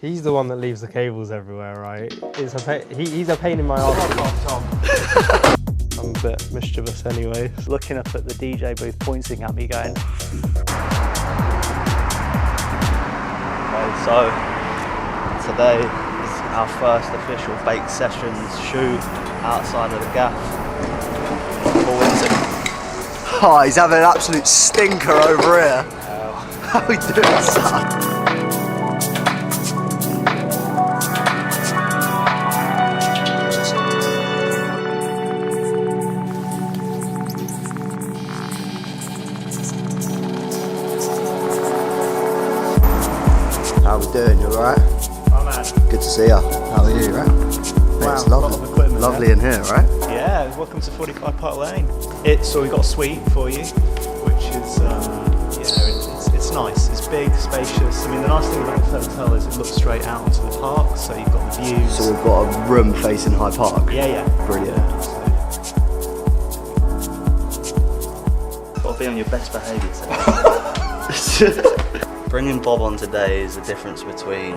He's the one that leaves the cables everywhere, right? He's a pain in my arse. I'm a bit mischievous anyway. Looking up at the DJ booth, pointing at me going... Okay, so today is our first official Bake Sessions shoot outside of the gaff. Oh, he's having an absolute stinker over here. How are we doing, son? How we doing? You alright? Oh man. Good to see ya. How are you, right? Wow, It's lovely. Lovely in here, right? Yeah, welcome to 45 Park Lane. So we've got a suite for you, which is, it's nice. It's big, spacious. I mean, the nice thing about the hotel is it looks straight out onto the park, so you've got the views. So we've got a room facing Hyde Park. Yeah. Brilliant. Got to be on your best behaviour today. Bringing Bob on today is the difference between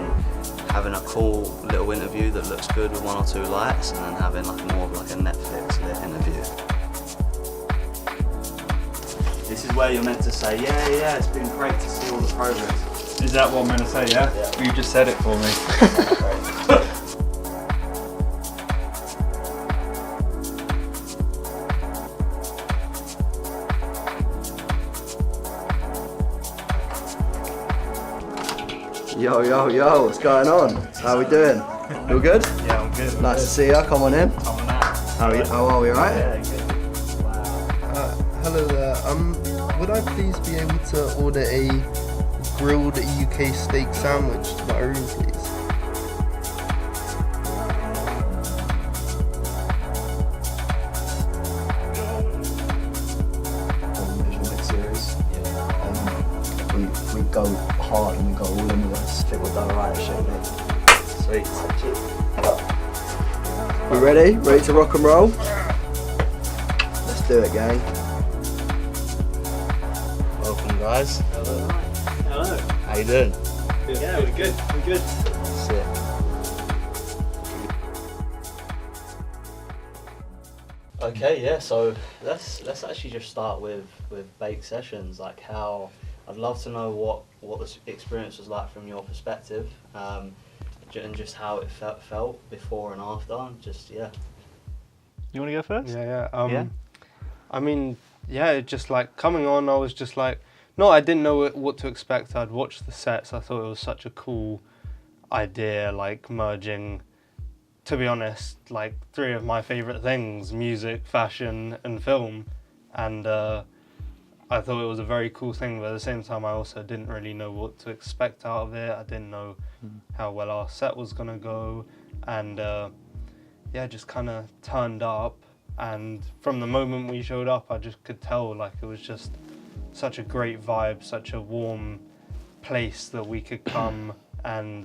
having a cool little interview that looks good with one or two lights and then having more of a Netflix lit interview. This is where you're meant to say, yeah, it's been great to see all the progress. Is that what I'm meant to say, yeah? Yeah. You just said it for me. Yo, what's going on? How are we doing? You all good? Yeah, I'm good. Nice to see you. Come on in. Coming out. How are we, right? Yeah, good. Wow. Hello there. Would I please be able to order a grilled UK steak sandwich to my room, please? Mix series. We go hard and we go all in with us. I think we've done alright, shit, mate. Sweet. We ready? Ready to rock and roll? Let's do it, gang. Welcome, guys. Hello. How you doing? Yeah, we're good. We're good. Sick. Okay, yeah. So let's actually just start with Bake Sessions. Like how I'd love to know what the experience was like from your perspective, and just how it felt before and after. You want to go first? Yeah. Yeah? I mean, yeah, it just like coming on, I was just like, no, I didn't know what to expect. I'd watched the sets. I thought it was such a cool idea, like merging, to be honest, like three of my favourite things: music, fashion, and film. And I thought it was a very cool thing, but at the same time, I also didn't really know what to expect out of it. I didn't know how well our set was gonna go, and just kind of turned up. And from the moment we showed up, I just could tell like it was just such a great vibe, such a warm place that we could come and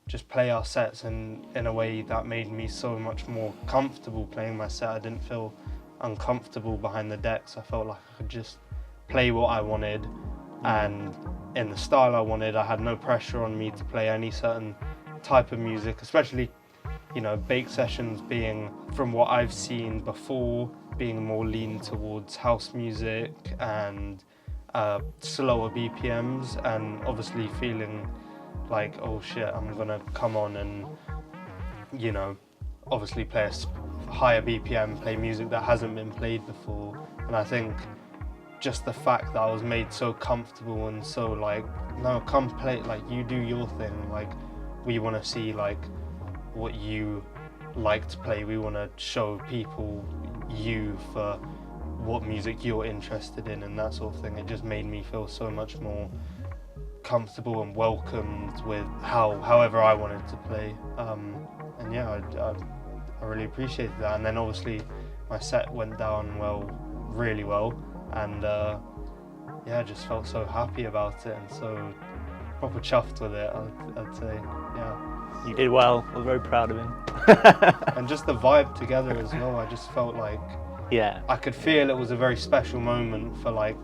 just play our sets in a way that made me so much more comfortable playing my set. I didn't feel uncomfortable behind the decks. I felt like I could just play what I wanted and in the style I wanted. I had no pressure on me to play any certain type of music, especially, Bake Sessions being, from what I've seen before, being more lean towards house music and slower BPMs, and obviously feeling like, oh shit, I'm gonna come on and, obviously play a higher BPM, play music that hasn't been played before. And I think just the fact that I was made so comfortable and so like, no, come play, like you do your thing, like we want to see like what you like to play. We want to show people you for what music you're interested in and that sort of thing. It just made me feel so much more comfortable and welcomed with however I wanted to play. And yeah, I really appreciated that. And then obviously my set went down really well, and I just felt so happy about it and so proper chuffed with it, I'd say, yeah. You did well. We're very proud of him. And just the vibe together as well. I just felt like I could feel it was a very special moment for like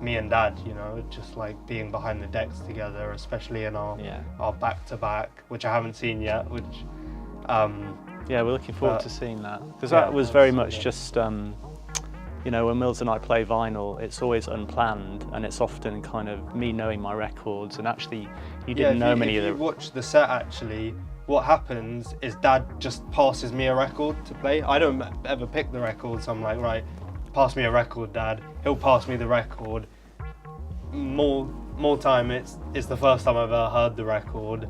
me and Dad, you know, just like being behind the decks together, especially in our back-to-back, which I haven't seen yet, which yeah, we're looking forward to seeing that, because yeah, that was very much just you know, when Mills and I play vinyl, it's always unplanned, and it's often kind of me knowing my records, and actually you didn't know many of the... If you watch the set, actually, what happens is Dad just passes me a record to play. I don't ever pick the records. I'm like, right, pass me a record, Dad. He'll pass me the record. More time, it's the first time I've ever heard the record,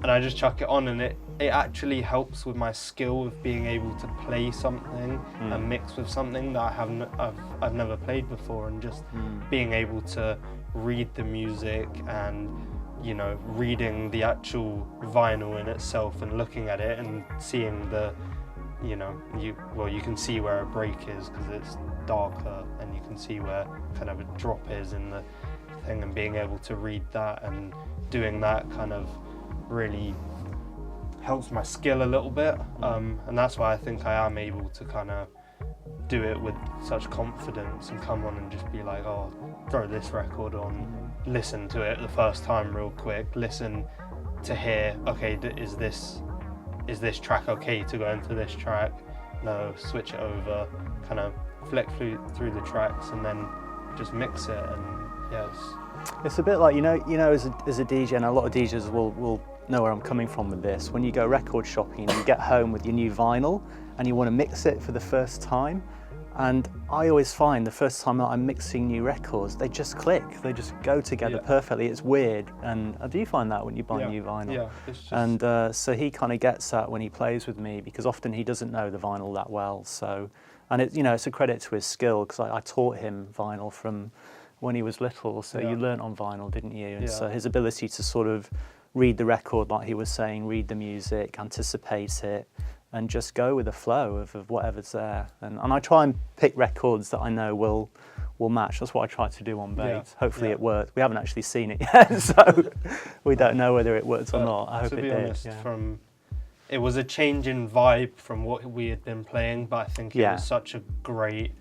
and I just chuck it on, and it actually helps with my skill of being able to play something and mix with something that I've never played before, and just being able to read the music and, you know, reading the actual vinyl in itself and looking at it and seeing the, you know, you can see where a break is because it's darker, and you can see where kind of a drop is in the thing, and being able to read that and doing that kind of really helps my skill a little bit, and that's why I think I am able to kind of do it with such confidence and come on and just be like, oh, throw this record on, listen to it the first time real quick, listen to hear, okay, is this track okay to go into this track? No, switch it over, kind of flick through the tracks and then just mix it. And yes, it's a bit like, you know, as a DJ, and a lot of DJs will know where I'm coming from with this. When you go record shopping and you get home with your new vinyl and you want to mix it for the first time, and I always find the first time that I'm mixing new records, they just click, they just go together perfectly. It's weird, and do you find that when you buy new vinyl? Yeah, it's just... And so he kind of gets that when he plays with me, because often he doesn't know the vinyl that well. So, and it, you know, it's a credit to his skill, because I taught him vinyl from when he was little, so you learnt on vinyl, didn't you? And so his ability to sort of read the record, like he was saying, read the music, anticipate it, and just go with the flow of whatever's there. And I try and pick records that I know will match. That's what I try to do on Bates. Hopefully it worked. We haven't actually seen it yet, so we don't know whether it worked or not. I hope it did. To be honest, it was a change in vibe from what we had been playing, but I think it was such a great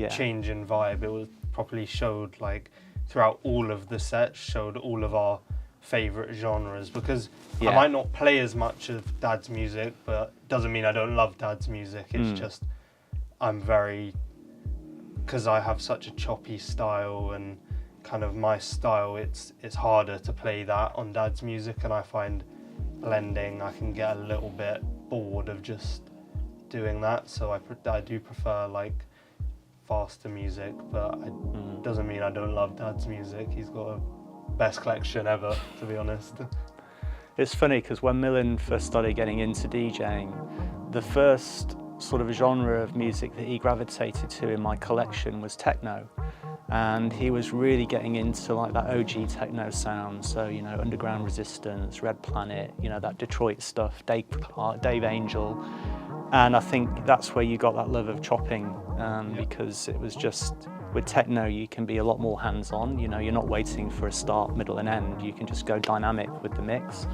change in vibe. It was properly showed, like, throughout all of the sets, showed all of our favourite genres, because I might not play as much of Dad's music, but doesn't mean I don't love Dad's music. It's just I'm very, because I have such a choppy style and kind of my style, it's harder to play that on Dad's music, and I find blending, I can get a little bit bored of just doing that, so I do prefer like faster music, but it doesn't mean I don't love Dad's music. He's got a best collection ever, to be honest. It's funny because when Millen first started getting into DJing, the first sort of genre of music that he gravitated to in my collection was techno, and he was really getting into like that OG techno sound, so, you know, Underground Resistance, Red Planet, you know, that Detroit stuff, Dave Angel. And I think that's where you got that love of chopping, because it was just, with techno you can be a lot more hands-on, you know, you're not waiting for a start, middle and end, you can just go dynamic with the mix.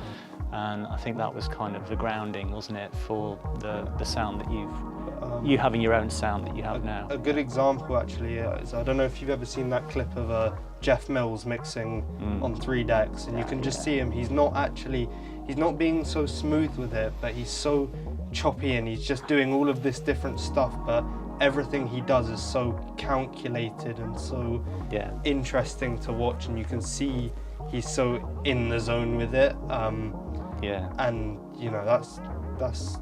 And I think that was kind of the grounding, wasn't it, for the sound that you having your own sound that you have now. A good example actually is, I don't know if you've ever seen that clip of Jeff Mills mixing on 3 decks, and you can just see him, he's not being so smooth with it, but he's so choppy and he's just doing all of this different stuff, but everything he does is so calculated and so interesting to watch, and you can see he's so in the zone with it. And you know, that's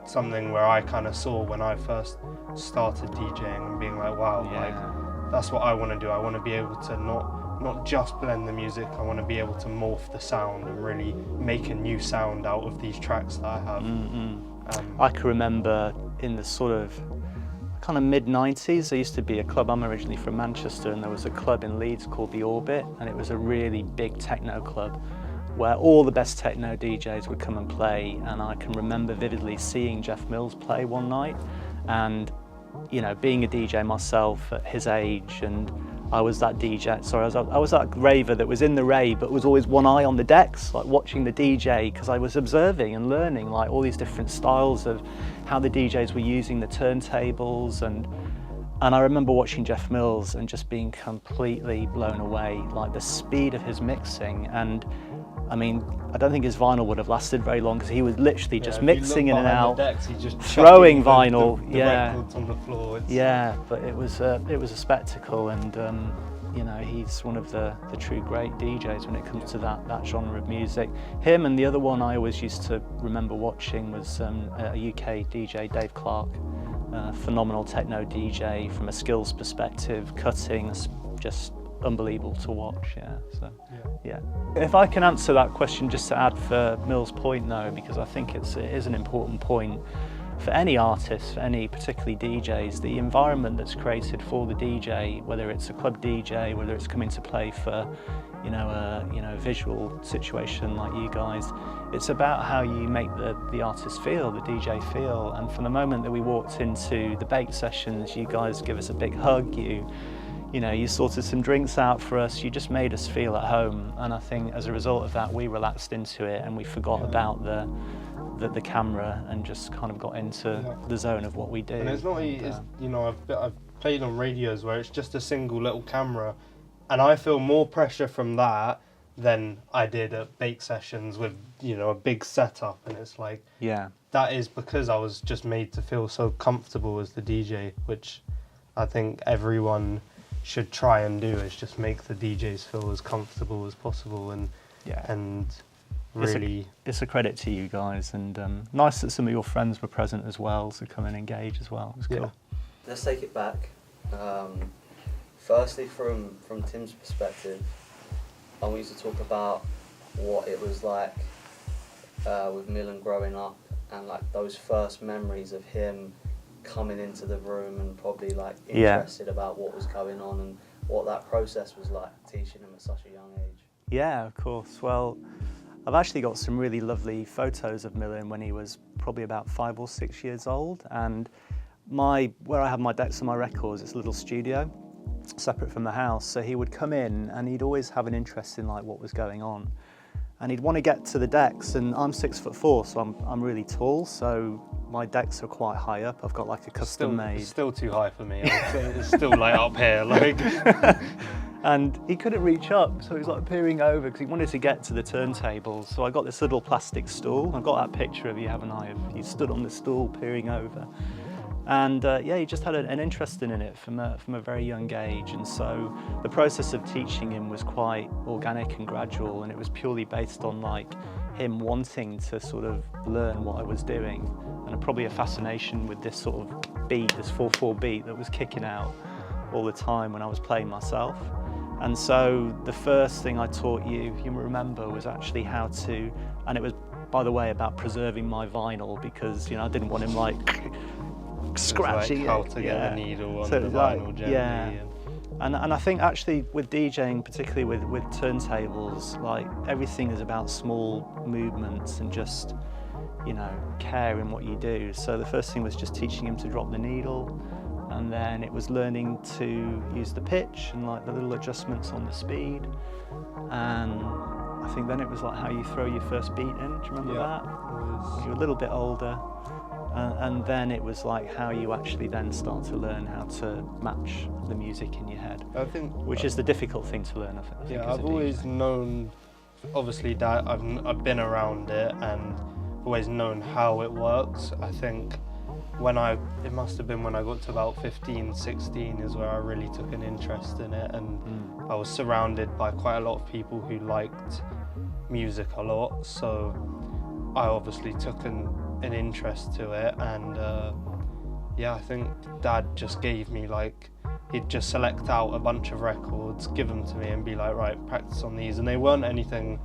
something where I kind of saw when I first started DJing, and being like, wow, like that's what I want to do. I want to be able to not just blend the music, I want to be able to morph the sound and really make a new sound out of these tracks that I have. I can remember in the sort of kind of mid-90s, there used to be a club, I'm originally from Manchester, and there was a club in Leeds called The Orbit, and it was a really big techno club where all the best techno DJs would come and play. And I can remember vividly seeing Jeff Mills play one night, and, you know, being a DJ myself at his age, and I was that DJ, sorry, I was that raver that was in the rave but was always one eye on the decks, like watching the DJ, because I was observing and learning like all these different styles of how the DJs were using the turntables, and And I remember watching Jeff Mills and just being completely blown away, like the speed of his mixing. And I mean, I don't think his vinyl would have lasted very long because he was literally just mixing in and out, throwing vinyl, the records on the floor. Yeah, but it was a spectacle, and you know, he's one of the true great DJs when it comes to that genre of music. Him, and the other one I always used to remember watching was a UK DJ, Dave Clark. Phenomenal techno DJ from a skills perspective, cutting, just unbelievable to watch. Yeah. If I can answer that question, just to add for Mill's point though, because I think it is an important point for any artist, for any particularly DJs, the environment that's created for the DJ, whether it's a club DJ, whether it's coming to play for a visual situation like you guys, it's about how you make the artist feel, the DJ feel. And from the moment that we walked into the Bake sessions, you guys give us a big hug, you sorted some drinks out for us, you just made us feel at home. And I think as a result of that, we relaxed into it and we forgot about the camera and just kind of got into the zone of what we do. And it's not, I've played on radios where it's just a single little camera, and I feel more pressure from that than I did at Bake sessions with, a big setup. And it's like, that is because I was just made to feel so comfortable as the DJ, which I think everyone should try and do, is just make the DJs feel as comfortable as possible. And really, it's a credit to you guys, and nice that some of your friends were present as well to come and engage as well. It was cool. Let's take it back. Firstly, from Tim's perspective, I want you to talk about what it was like with Millen growing up, and like those first memories of him coming into the room and probably like interested about what was going on, and what that process was like, teaching him at such a young age. Yeah, of course. Well, I've actually got some really lovely photos of Millen when he was probably about 5 or 6 years old, and where I have my decks and my records, it's a little studio separate from the house. So he would come in and he'd always have an interest in like what was going on, and he'd want to get to the decks. And I'm 6'4", so I'm really tall, so my decks are quite high up. I've got like a custom made. It's still too high for me. It's still like up here, like. And he couldn't reach up, so he was like peering over because he wanted to get to the turntables. So I got this little plastic stool. I've got that picture of you, haven't I? Of you stood on the stool peering over. And he just had an interest in it from a very young age. And so the process of teaching him was quite organic and gradual, and it was purely based on like him wanting to sort of learn what I was doing, and probably a fascination with this sort of beat, this 4/4 beat that was kicking out all the time when I was playing myself. And so the first thing I taught you remember, was actually how to, and it was, by the way, about preserving my vinyl, because I didn't want him like scratching like how to get the needle on the vinyl like, gently. And I think actually with DJing, particularly with turntables, like everything is about small movements and just care in what you do. So the first thing was just teaching him to drop the needle, and then it was learning to use the pitch and like the little adjustments on the speed. And I think then it was like how you throw your first beat in. Do you remember that? You were a little bit older. And then it was like how you actually then start to learn how to match the music in your head. I think, which is the difficult thing to learn, I think. I've always known, obviously, that I've been around it and always known how it works. I think it must have been when I got to about 15, 16 is where I really took an interest in it, and I was surrounded by quite a lot of people who liked music a lot, so I obviously took an interest to it. And I think Dad just gave me he'd just select out a bunch of records, give them to me and be like, right, practice on these. And they weren't anything,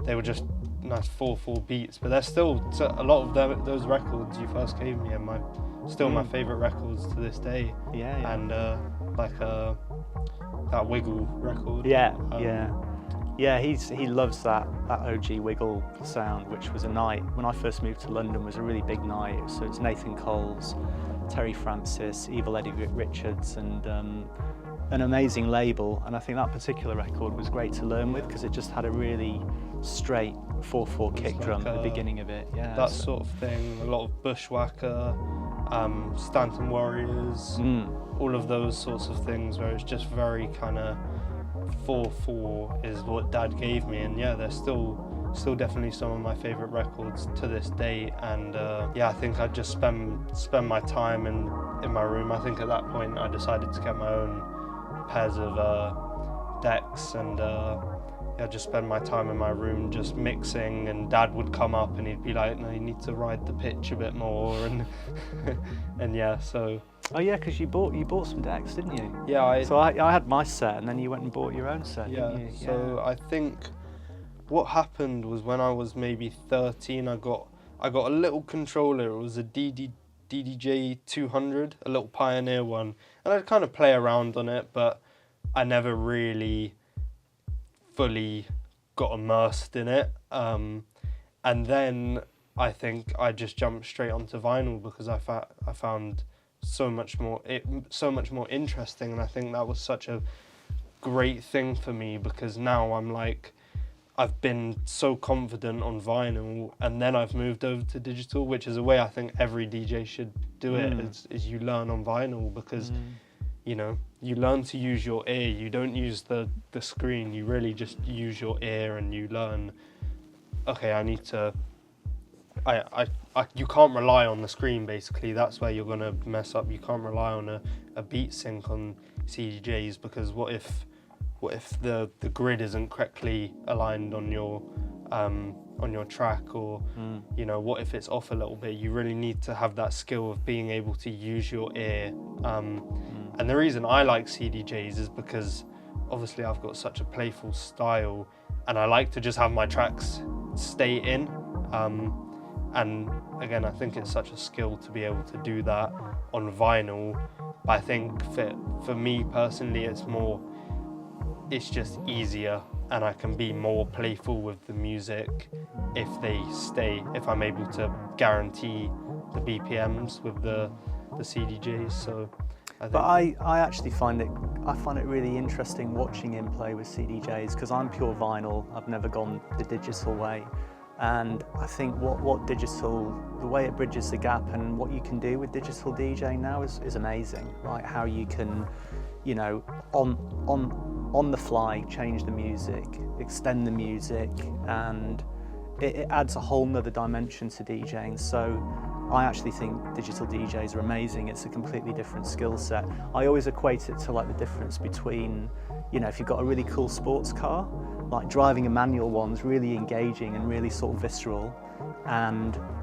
they were just nice 4/4 beats, but they're still, a lot of those records you first gave me are my favourite records to this day. And that Wiggle record. He loves that OG Wiggle sound, which was a night when I first moved to London, was a really big night. So it's Nathan Coles, Terry Francis, Evil Eddie Richards, and an amazing label. And I think that particular record was great to learn with because it just had a really straight 4/4 kick drum at the beginning of it. That sort of thing, a lot of Bushwhacker, Stanton Warriors, all of those sorts of things where it's just very kind of 4/4 is what Dad gave me, and yeah, they're still definitely some of my favorite records to this day. And yeah, I think I'd just spend my time in my room. I think at that point I decided to get my own pairs of decks, and yeah, just spend my time in my room just mixing, and Dad would come up and he'd be like, no, you need to ride the pitch a bit more, and and yeah, so. Oh yeah, because you bought some decks, didn't you? Yeah, So I had my set, and then you went and bought your own set, yeah, didn't you? so I think what happened was when I was maybe 13, I got a little controller. It was a DDJ 200, a little Pioneer one, and I'd kind of play around on it, but I never really fully got immersed in it. And then I think I just jumped straight onto vinyl because I found so much more interesting, and I think that was such a great thing for me, because now I'm like, I've been so confident on vinyl, and then I've moved over to digital, which is a way I think every DJ should do it, is you learn on vinyl, because you know, you learn to use your ear. You don't use the screen. You really just use your ear, and you learn, okay, I need to, you can't rely on the screen, basically. That's where you're going to mess up. You can't rely on a beat sync on CDJs, because what if the grid isn't correctly aligned on your track, or you know, what if it's off a little bit? You really need to have that skill of being able to use your ear. And the reason I like CDJs is because obviously I've got such a playful style, and I like to just have my tracks stay in. And again, I think it's such a skill to be able to do that on vinyl. But I think for me personally, it's just easier, and I can be more playful with the music if I'm able to guarantee the BPMs with the CDJs. So I actually find it really interesting watching him play with CDJs, because I'm pure vinyl. I've never gone the digital way, and I think what digital, the way it bridges the gap, and what you can do with digital DJing now is amazing. Like how you can, you know, on the fly change the music, extend the music, and it adds a whole nother dimension to DJing. So I actually think digital DJs are amazing. It's a completely different skill set. I always equate it to like the difference between, you know, if you've got a really cool sports car, like driving a manual one's really engaging and really sort of visceral,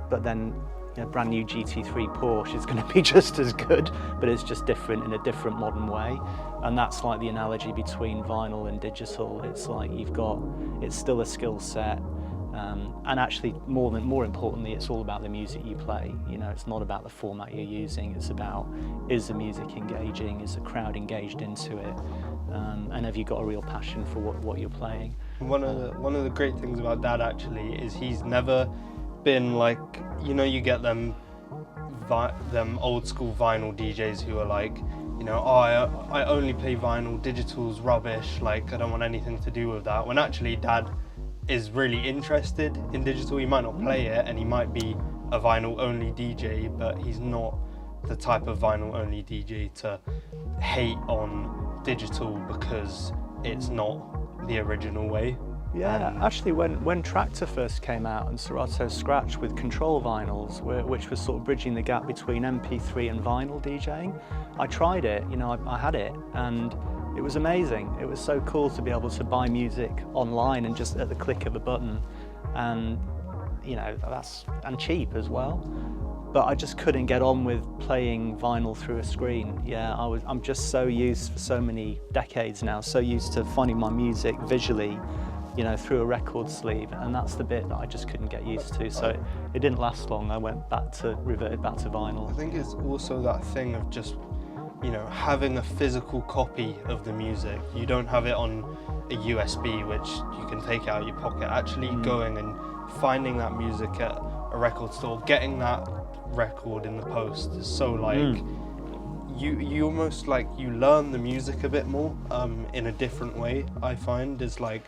but then, you know, brand new GT3 Porsche is going to be just as good, but it's just different in a different modern way. And that's like the analogy between vinyl and digital. It's like it's still a skill set. And actually, more importantly, it's all about the music you play. You know, it's not about the format you're using. It's about, is the music engaging? Is the crowd engaged into it? And have you got a real passion for what you're playing? One of the great things about Dad actually is he's never been like, you know, you get them old school vinyl DJs who are like, you know, oh, I only play vinyl, digital's rubbish, like I don't want anything to do with that. When actually Dad is really interested in digital. He might not play it, and he might be a vinyl only DJ, but he's not the type of vinyl only DJ to hate on digital because it's not the original way. Yeah, actually when Tractor first came out and Serato Scratch with control vinyls, which was sort of bridging the gap between MP3 and vinyl DJing, I tried it, you know, I had it, and it was amazing. It was so cool to be able to buy music online and just at the click of a button, and you know, and cheap as well. But I just couldn't get on with playing vinyl through a screen. Yeah, I'm just so used for so many decades now, so used to finding my music visually, you know, through a record sleeve, and that's the bit that I just couldn't get used to. So it didn't last long. I reverted back to vinyl. I think it's also that thing of just, you know, having a physical copy of the music. You don't have it on a USB, which you can take out of your pocket. Actually going and finding that music at a record store, getting that record in the post is so like, you almost like, you learn the music a bit more in a different way. I find is like,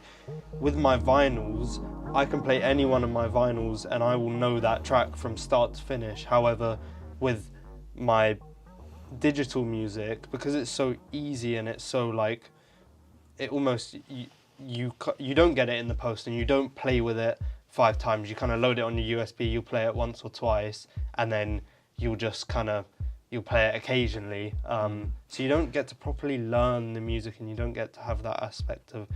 with my vinyls, I can play any one of my vinyls and I will know that track from start to finish. However, with my digital music, because it's so easy and it's so like, it almost, you don't get it in the post and you don't play with it 5 times. You kind of load it on your USB, you play it once or twice, and then you'll just kind of, you'll play it occasionally. So you don't get to properly learn the music, and you don't get to have that aspect of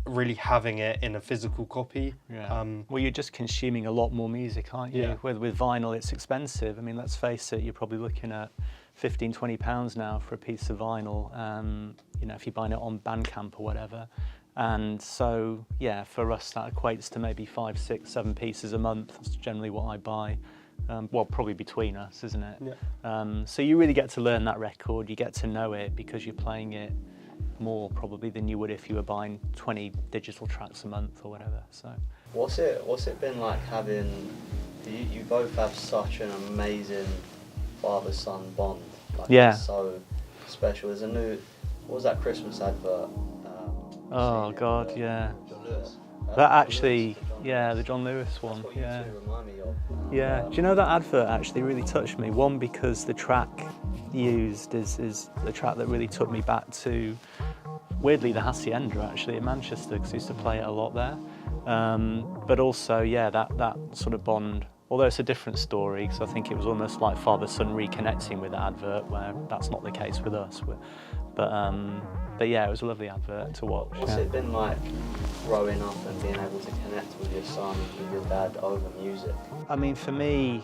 really having it in a physical copy. Yeah. Well, you're just consuming a lot more music, aren't you? Yeah. With vinyl, it's expensive. I mean, let's face it, you're probably looking at £15-20 now for a piece of vinyl, you know, if you're buying it on Bandcamp or whatever. And so, yeah, for us, that equates to maybe 5, 6, 7 pieces a month. That's generally what I buy. Well, probably between us, isn't it? Yeah. So you really get to learn that record, you get to know it because you're playing it more probably than you would if you were buying 20 digital tracks a month or whatever. So What's it been like having, you both have such an amazing father-son bond. Like, yeah. It's so special. There's a new, what was that Christmas advert? Oh God, yeah. John Lewis. That actually, yeah, the John Lewis one, That's what you yeah. two remind me of. Yeah, do you know that advert actually really touched me? One, because the track used is the track that really took me back to, weirdly, the Hacienda actually in Manchester, because I used to play it a lot there. But also, yeah, that sort of bond, although it's a different story, because I think it was almost like father-son reconnecting with the advert, where that's not the case with us. But yeah, it was a lovely advert to watch. What's it been like growing up and being able to connect with your son, with your dad over music? I mean, for me,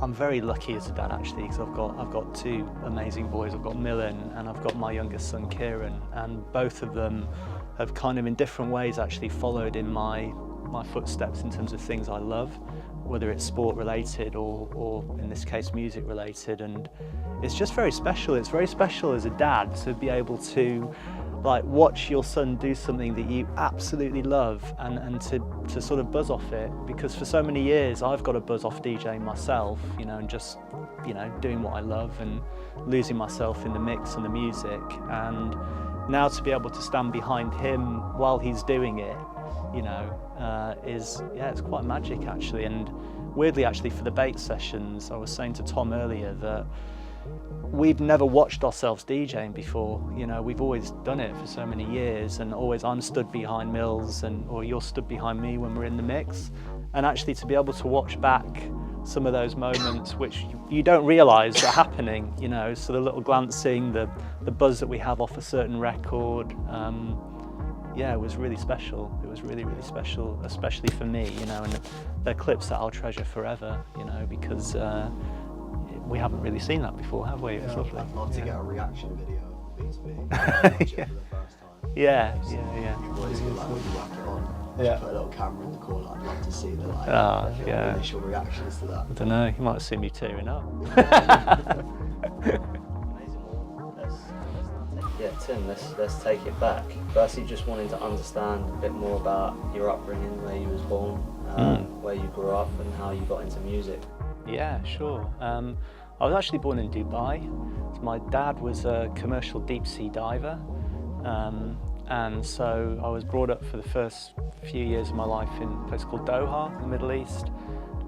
I'm very lucky as a dad actually, because I've got 2 amazing boys. I've got Millen and I've got my youngest son Kieran, and both of them have kind of in different ways actually followed in my footsteps in terms of things I love, whether it's sport related or in this case music related. And it's just very special. It's very special as a dad to be able to like watch your son do something that you absolutely love and to sort of buzz off it, because for so many years I've got to buzz off DJing myself, you know, and just, you know, doing what I love and losing myself in the mix and the music. And now to be able to stand behind him while he's doing it, you know, it's quite magic actually. And weirdly actually, for the Bake sessions, I was saying to Tom earlier that we've never watched ourselves DJing before. You know, we've always done it for so many years, and always I'm stood behind Mills or you're stood behind me when we're in the mix. And actually to be able to watch back some of those moments which you don't realise are happening, you know, so the little glancing, the buzz that we have off a certain record, yeah, it was really special. It was really, really special, especially for me, you know, and they're clips that I'll treasure forever, you know, because we haven't really seen that before, have we? It's lovely. I'd love to get a reaction video of B2B. Yeah. For the first time. Yeah. You boys could like whack it on. Yeah. Put a little camera in the corner. I'd love to see the like Yeah. initial reactions to that. I don't know, you might have seen me tearing up. Amazing. Yeah, Tim, let's take it back. Firstly, just wanting to understand a bit more about your upbringing, where you was born, where you grew up, and how you got into music. Yeah, sure. I was actually born in Dubai. My dad was a commercial deep sea diver, and so I was brought up for the first few years of my life in a place called Doha, in the Middle East.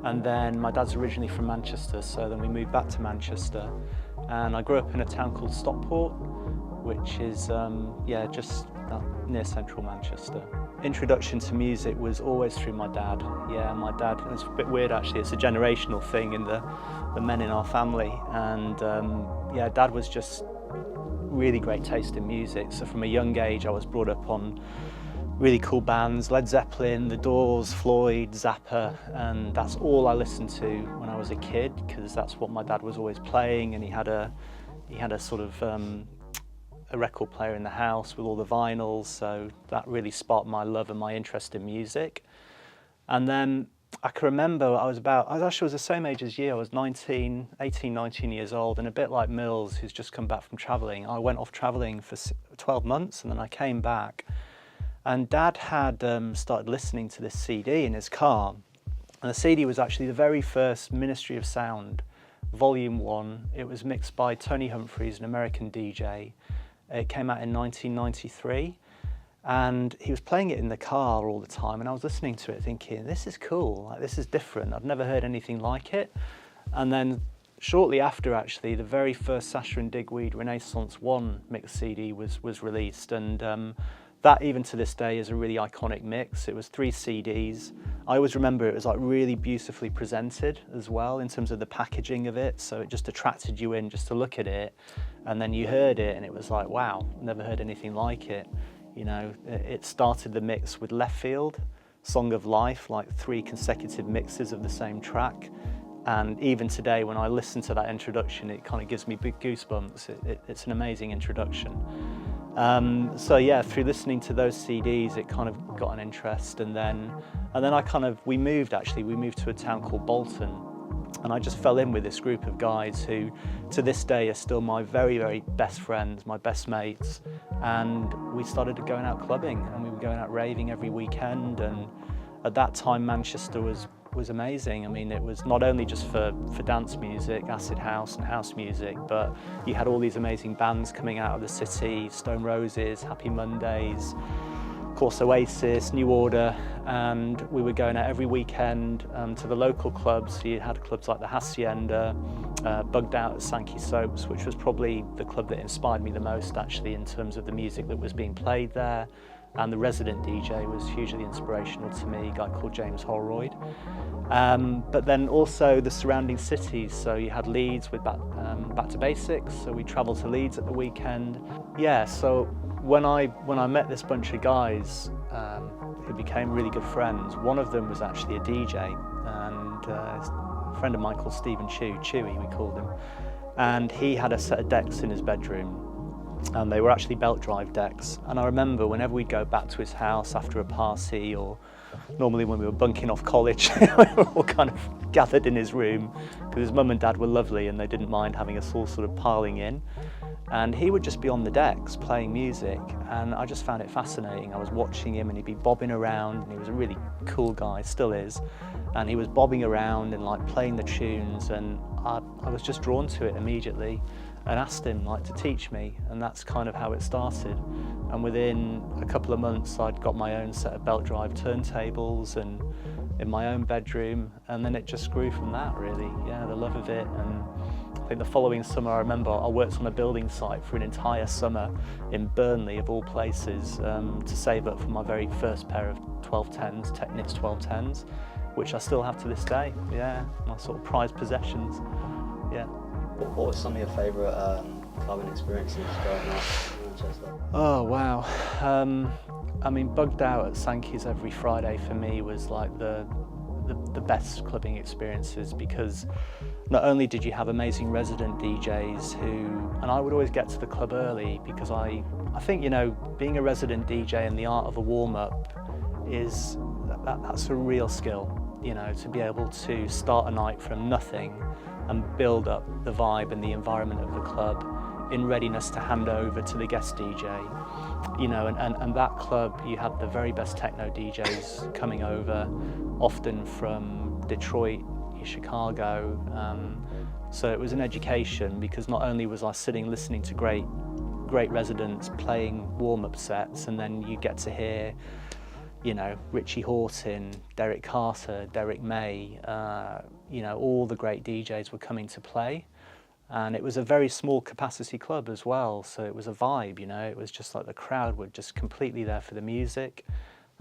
And then my dad's originally from Manchester, so then we moved back to Manchester. And I grew up in a town called Stockport, which is just near central Manchester. Introduction to music was always through my dad. Yeah, my dad, it's a bit weird actually, it's a generational thing in the men in our family. And dad was just really great taste in music. So from a young age I was brought up on really cool bands, Led Zeppelin, The Doors, Floyd, Zappa, and that's all I listened to when I was a kid, because that's what my dad was always playing. And he had a sort of a record player in the house with all the vinyls, so that really sparked my love and my interest in music. And then I can remember I was the same age as you. I was 18, 19 years old, and a bit like Mills, who's just come back from travelling, I went off travelling for 12 months, and then I came back. And Dad had started listening to this CD in his car. And the CD was actually the very first Ministry of Sound, Volume 1. It was mixed by Tony Humphries, an American DJ. It came out in 1993. And he was playing it in the car all the time. And I was listening to it thinking, this is cool, like, this is different. I've never heard anything like it. And then shortly after, actually, the very first Sasha and Digweed Renaissance 1 mix CD was released, and that, even to this day, is a really iconic mix. It was 3 CDs. I always remember it was like really beautifully presented as well in terms of the packaging of it, so it just attracted you in just to look at it, and then you heard it and it was like, wow, never heard anything like it. You know, it started the mix with Left Field, Song of Life, like 3 consecutive mixes of the same track. And even today, when I listen to that introduction, it kind of gives me big goosebumps. It's an amazing introduction. So yeah, through listening to those CDs, it kind of got an interest, and then we moved to a town called Bolton, and I just fell in with this group of guys who, to this day, are still my very, very best friends, my best mates, and we started going out clubbing, and we were going out raving every weekend, and at that time, Manchester was amazing. I mean, it was not only just for dance music, acid house and house music, but you had all these amazing bands coming out of the city, Stone Roses, Happy Mondays, of course Oasis, New Order, and we were going out every weekend to the local clubs. So you had clubs like the Hacienda, Bugged Out at Sankey Soaps, which was probably the club that inspired me the most, actually, in terms of the music that was being played there. And the resident DJ was hugely inspirational to me, a guy called James Holroyd. But then also the surrounding cities, so you had Leeds with Back to Basics, so we travelled to Leeds at the weekend. Yeah, so when I met this bunch of guys who became really good friends, one of them was actually a DJ, and a friend of mine called Stephen Chewy we called him, and he had a set of decks in his bedroom. And they were actually belt drive decks. And I remember whenever we'd go back to his house after a party, or normally when we were bunking off college, we were all kind of gathered in his room, because his mum and dad were lovely and they didn't mind having us all sort of piling in. And he would just be on the decks playing music, and I just found it fascinating. I was watching him and he'd be bobbing around, and he was a really cool guy, still is. And he was bobbing around and like playing the tunes, and I was just drawn to it immediately. And asked him to teach me, and that's kind of how it started. And within a couple of months, I'd got my own set of belt drive turntables and in my own bedroom, and then it just grew from that, really. Yeah, the love of it. And I think the following summer, I remember I worked on a building site for an entire summer in Burnley, of all places, to save up for my very first pair of 1210s, Technics 1210s, which I still have to this day. Yeah, my sort of prized possessions. Yeah. What were some of your favourite clubbing experiences growing up in Manchester? Oh wow, I mean, Bugged Out at Sankey's every Friday for me was like the best clubbing experiences, because not only did you have amazing resident DJs and I would always get to the club early, because I think, you know, being a resident DJ and the art of a warm-up that's a real skill, you know, to be able to start a night from nothing and build up the vibe and the environment of the club in readiness to hand over to the guest DJ. You know, and that club, you had the very best techno DJs coming over, often from Detroit, Chicago. So it was an education, because not only was I sitting listening to great residents playing warm-up sets, and then you get to hear, you know, Richie Hawtin, Derek Carter, Derek May, you know, all the great DJs were coming to play. And it was a very small capacity club as well, so it was a vibe, you know, it was just like the crowd were just completely there for the music.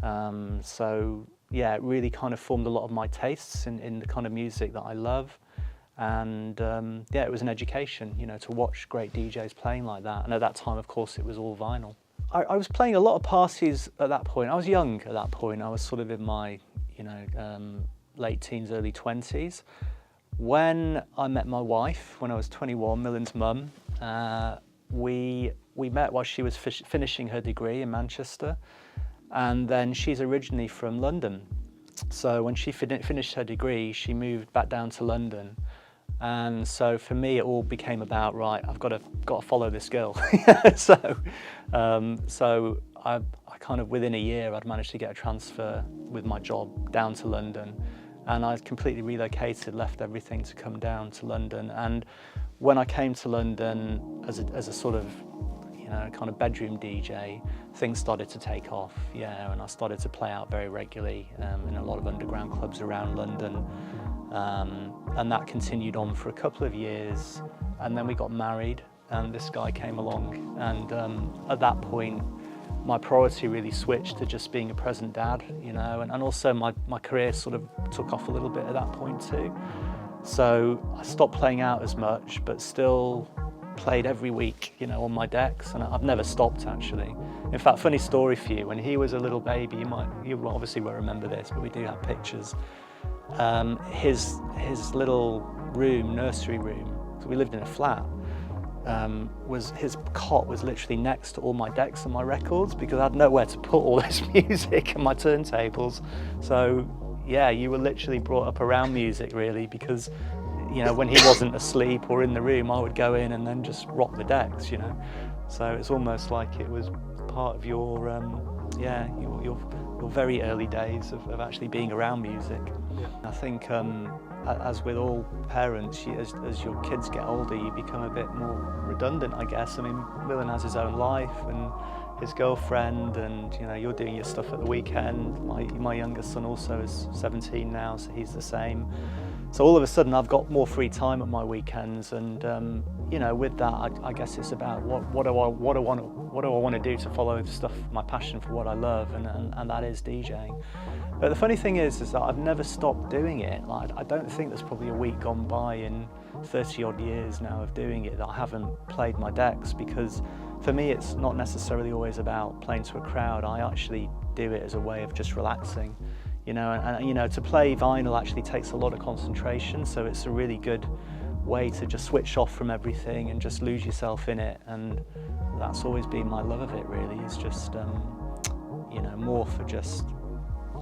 So yeah, it really kind of formed a lot of my tastes in the kind of music that I love. And yeah, it was an education, you know, to watch great DJs playing like that. And at that time, of course, it was all vinyl. I was playing a lot of parties at that point. I was young at that point. I was sort of in my, you know, late teens, early 20s. When I met my wife, when I was 21, Millen's mum, we met while she was finishing her degree in Manchester. And then she's originally from London. So when she finished her degree, she moved back down to London. And so for me, it all became about, right, I've got to follow this girl. So I kind of, within a year, I'd managed to get a transfer with my job down to London. And I completely relocated, left everything to come down to London. And when I came to London as a sort of, you know, kind of bedroom DJ, things started to take off, yeah, and I started to play out very regularly in a lot of underground clubs around London. And that continued on for a couple of years, and then we got married, and this guy came along, and at that point my priority really switched to just being a present dad, you know, and also my career sort of took off a little bit at that point too. So I stopped playing out as much, but still played every week, you know, on my decks, and I've never stopped actually. In fact, funny story for you, when he was a little baby, you obviously won't remember this, but we do have pictures. His little room, nursery room, so we lived in a flat, his cot was literally next to all my decks and my records, because I had nowhere to put all this music and my turntables. So yeah, you were literally brought up around music really, because you know, when he wasn't asleep or in the room, I would go in and then just rock the decks, you know. So it's almost like it was part of your very early days of actually being around music. Yeah. I think as with all parents, as your kids get older, you become a bit more redundant, I guess. I mean, Millen has his own life and his girlfriend, and you know, you're doing your stuff at the weekend. My youngest son also is 17 now, so he's the same. So all of a sudden I've got more free time at my weekends, and you know, with that I guess it's about what do I want to do to follow the stuff, my passion for what I love, and that is DJing. But the funny thing is that I've never stopped doing it. Like, I don't think there's probably a week gone by in 30 odd years now of doing it that I haven't played my decks, because for me it's not necessarily always about playing to a crowd. I actually do it as a way of just relaxing. You know, and you know, to play vinyl actually takes a lot of concentration, so it's a really good way to just switch off from everything and just lose yourself in it. And that's always been my love of it really, is just you know, more for just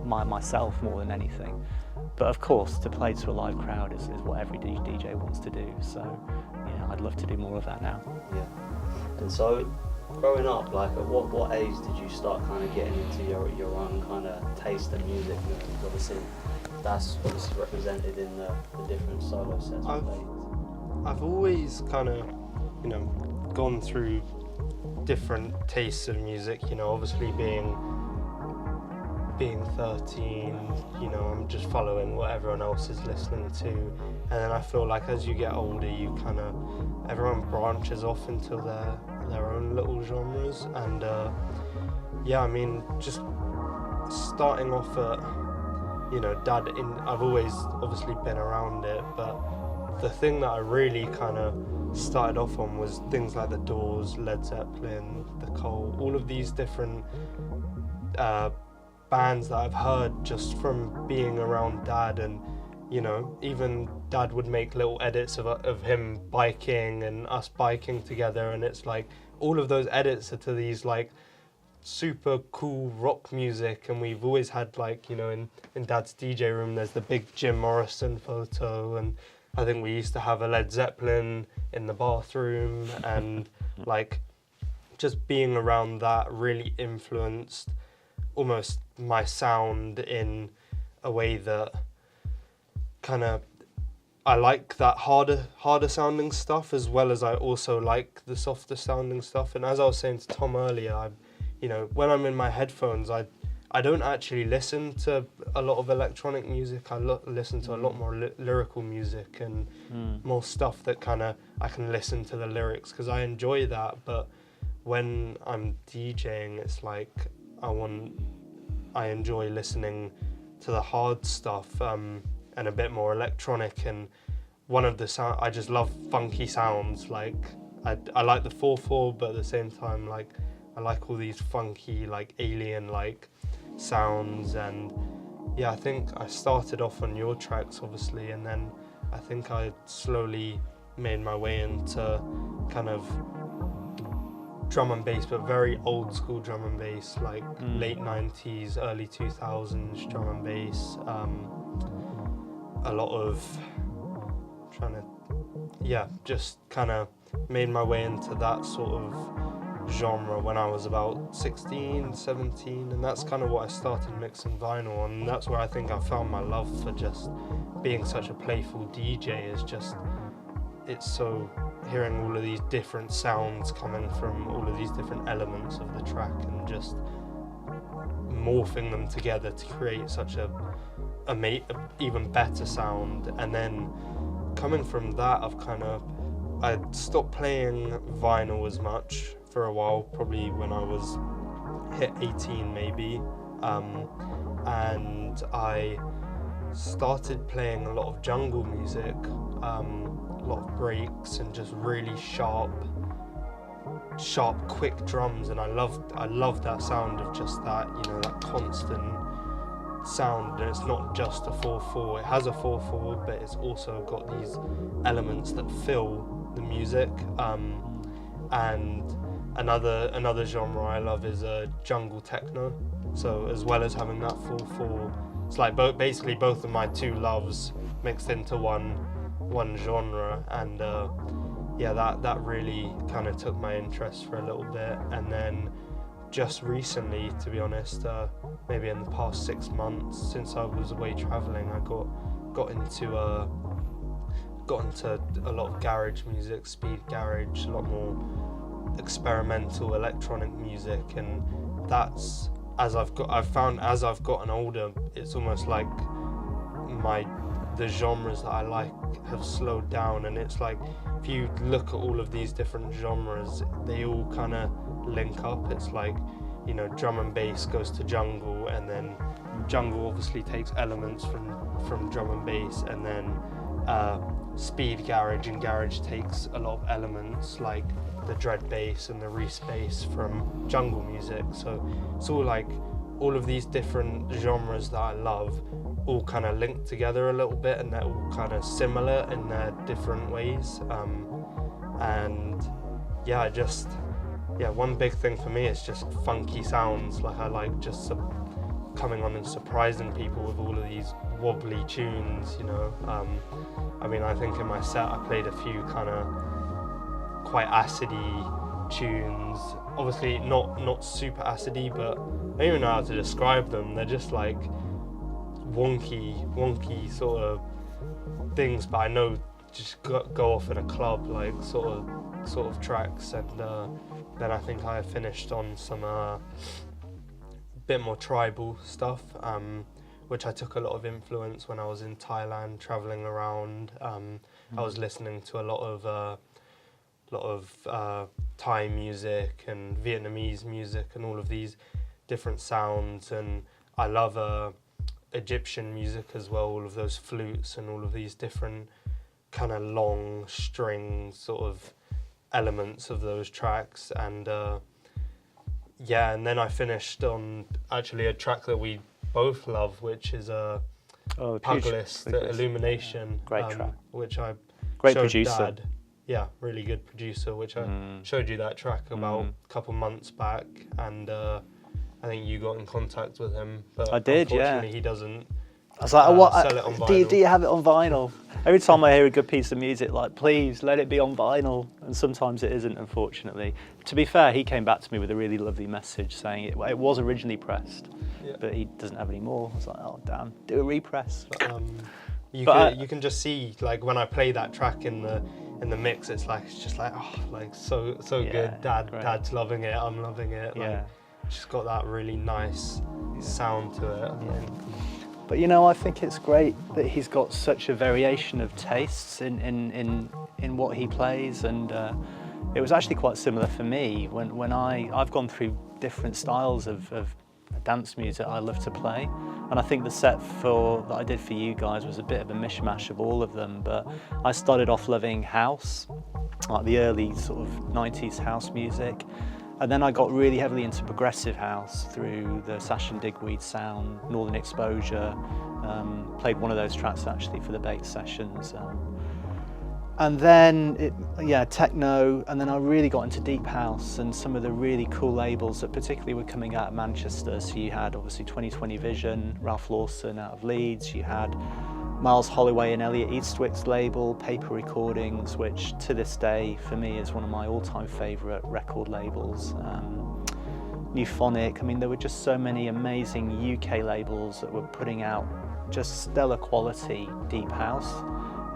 myself more than anything. But of course, to play to a live crowd is what every DJ wants to do, so you know, I'd love to do more of that now. Yeah. And so, growing up, like at what age did you start kind of getting into your own kind of taste in music? Because obviously that's obviously represented in the different solo sets you played. I've always kind of, you know, gone through different tastes of music. You know, obviously being 13, you know, I'm just following what everyone else is listening to, and then I feel like as you get older, you kind of, everyone branches off into their own little genres, and yeah, I mean, just starting off at, you know, I've always obviously been around it, but the thing that I really kind of started off on was things like The Doors, Led Zeppelin, The Cult, all of these different bands that I've heard just from being around Dad. And you know, even Dad would make little edits of him biking and us biking together, and it's like all of those edits are to these like super cool rock music. And we've always had, like, you know, in Dad's DJ room there's the big Jim Morrison photo, and I think we used to have a Led Zeppelin in the bathroom, and like just being around that really influenced almost my sound in a way that kind of, I like that harder sounding stuff, as well as I also like the softer sounding stuff. And as I was saying to Tom earlier, you know, when I'm in my headphones, I don't actually listen to a lot of electronic music. I listen to a lot more lyrical music and more stuff that kind of I can listen to the lyrics, because I enjoy that. But when I'm DJing, it's like I enjoy listening to the hard stuff and a bit more electronic. And one of the I just love funky sounds. Like I like the 4/4, but at the same time, like I like all these funky, like alien like sounds. And yeah, I think I started off on your tracks obviously, and then I think I slowly made my way into kind of drum and bass, but very old school drum and bass, like late 90s, early 2000s drum and bass. A lot of just kind of made my way into that sort of genre when I was about 16, 17, and that's kind of what I started mixing vinyl on. And that's where I think I found my love for just being such a playful DJ, is just, it's so, hearing all of these different sounds coming from all of these different elements of the track and just morphing them together to create such a even better sound. And then coming from that, I stopped playing vinyl as much for a while, probably when I was hit 18 maybe, and I started playing a lot of jungle music, a lot of breaks and just really sharp, quick drums, and I loved that sound of just that, you know, that constant sound. And it's not just a 4/4, it has a 4/4, but it's also got these elements that fill the music. And another genre I love is jungle techno. So as well as having that 4/4, it's like basically both of my two loves mixed into one genre. And that really kind of took my interest for a little bit. And then just recently, to be honest, maybe in the past 6 months since I was away traveling, I got into a lot of garage music, speed garage, a lot more experimental electronic music. And that's, I've found as I've gotten older, it's almost like the genres that I like have slowed down. And it's like, if you look at all of these different genres, they all kind of link up. It's like, you know, drum and bass goes to jungle, and then jungle obviously takes elements from drum and bass, and then speed garage and garage takes a lot of elements like the dread bass and the Reese bass from jungle music. So it's all like all of these different genres that I love all kind of linked together a little bit, and they're all kind of similar in their different ways. And one big thing for me is just funky sounds. Like I like just coming on and surprising people with all of these wobbly tunes, you know. I mean, I think in my set I played a few kind of quite acidy tunes. Obviously not super acidy, but I don't even know how to describe them. They're just like wonky sort of things, but I know just go off in a club, like sort of tracks. And then I think I finished on some bit more tribal stuff, which I took a lot of influence when I was in Thailand traveling around. I was listening to a lot of Thai music and Vietnamese music and all of these different sounds. And I love Egyptian music as well, all of those flutes and all of these different kind of long string sort of elements of those tracks. And and then I finished on actually a track that we both love, which is Puglist, Illumination. Great track. Which I Great showed producer. Dad. Yeah, really good producer, which I showed you that track about a couple months back, and I think you got in contact with him, but I did, unfortunately he doesn't. I was like, sell it on vinyl. do you have it on vinyl? Every time I hear a good piece of music, like, please let it be on vinyl. And sometimes it isn't, unfortunately. To be fair, he came back to me with a really lovely message saying it was originally pressed, but he doesn't have any more. I was like, oh damn, do a repress. But, you can just see, like, when I play that track in the mix, it's just like, oh, like so good. Dad's loving it. I'm loving it. Like, just got that really nice sound to it. Yeah. But you know, I think it's great that he's got such a variation of tastes in what he plays, and it was actually quite similar for me when I've gone through different styles of dance music I love to play, and I think the set that I did for you guys was a bit of a mishmash of all of them. But I started off loving house, like the early sort of 90s house music. And then I got really heavily into progressive house through the Sash and Digweed sound, Northern Exposure. Played one of those tracks actually for the Baked sessions. And then, techno, and then I really got into deep house and some of the really cool labels that particularly were coming out of Manchester. So you had obviously 2020 Vision, Ralph Lawson out of Leeds, you had Miles Holloway and Elliot Eastwick's label, Paper Recordings, which to this day for me is one of my all-time favourite record labels. Euphonic, I mean, there were just so many amazing UK labels that were putting out just stellar quality deep house,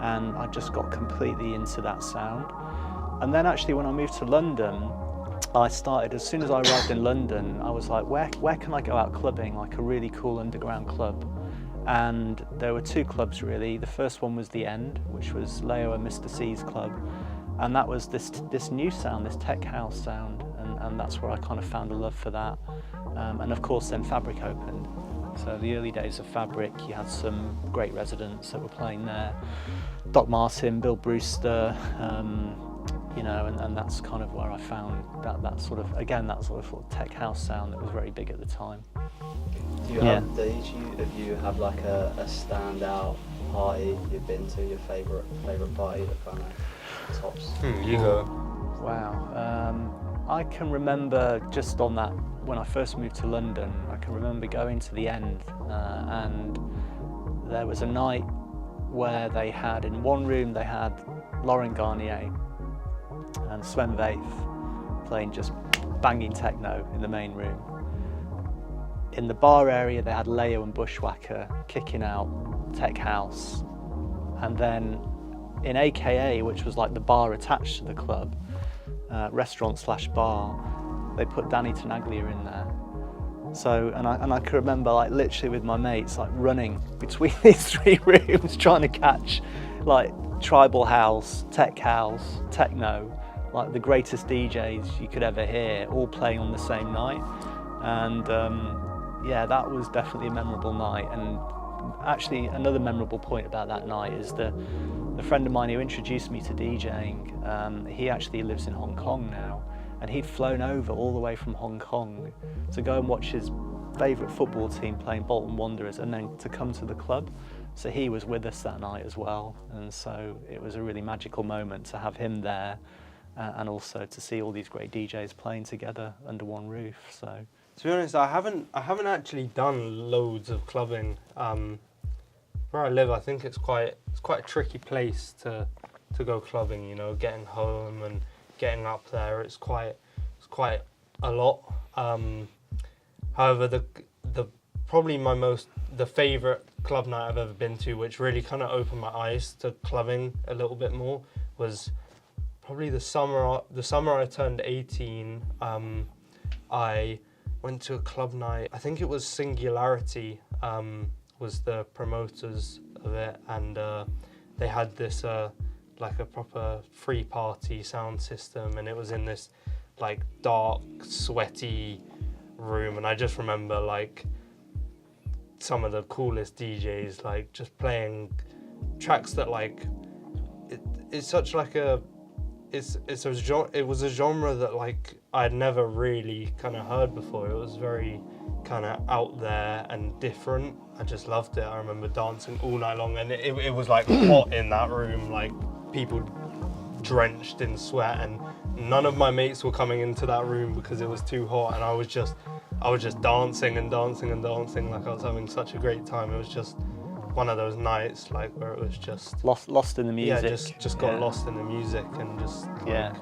and I just got completely into that sound. And then actually when I moved to London, I started, as soon as I arrived in London, I was like, where can I go out clubbing, like a really cool underground club? And there were two clubs really. The first one was The End, which was Leo and Mr. C's club, and that was this new sound, this tech house sound, and that's where I kind of found a love for that. And of course then Fabric opened. So the early days of Fabric, you had some great residents that were playing there. Doc Martin, Bill Brewster, you know, and that's kind of where I found that sort of tech house sound that was very big at the time. Do you have, do each of you have like a standout party you've been to, your favourite party that kind of tops? You go. Wow. I can remember just on that, when I first moved to London, I can remember going to The End and there was a night where they had, in one room they had Laurent Garnier and Sven Väth playing just banging techno in the main room. In the bar area they had Leo and Bushwhacker kicking out tech house, and then in AKA, which was like the bar attached to the club, restaurant/bar, they put Danny Tenaglia in there. So, and I can remember like literally with my mates like running between these three rooms trying to catch like tribal house, techno, like the greatest DJs you could ever hear, all playing on the same night. And yeah, that was definitely a memorable night. And actually another memorable point about that night is the friend of mine who introduced me to DJing, he actually lives in Hong Kong now, and he'd flown over all the way from Hong Kong to go and watch his favourite football team playing Bolton Wanderers and then to come to the club. So he was with us that night as well, and so it was a really magical moment to have him there and also to see all these great DJs playing together under one roof. So to be honest, I haven't actually done loads of clubbing. Where I live, I think it's quite a tricky place to go clubbing. You know, getting home and getting up there, it's quite a lot. However, the probably the favourite club night I've ever been to, which really kind of opened my eyes to clubbing a little bit more, was probably the summer I turned 18. I went to a club night. I think it was Singularity. Was the promoters of it, and they had this like a proper free party sound system, and it was in this like dark, sweaty room, and I just remember like some of the coolest DJs like just playing tracks that like it's such like a it was a genre that like I'd never really kind of heard before. It was very kind of out there and different. I just loved it. I remember dancing all night long, and it was like hot in that room, like people drenched in sweat, and none of my mates were coming into that room because it was too hot, and I was just dancing and dancing and dancing like I was having such a great time. It was just one of those nights like where it was just lost in the music. Yeah, just got lost in the music and just like,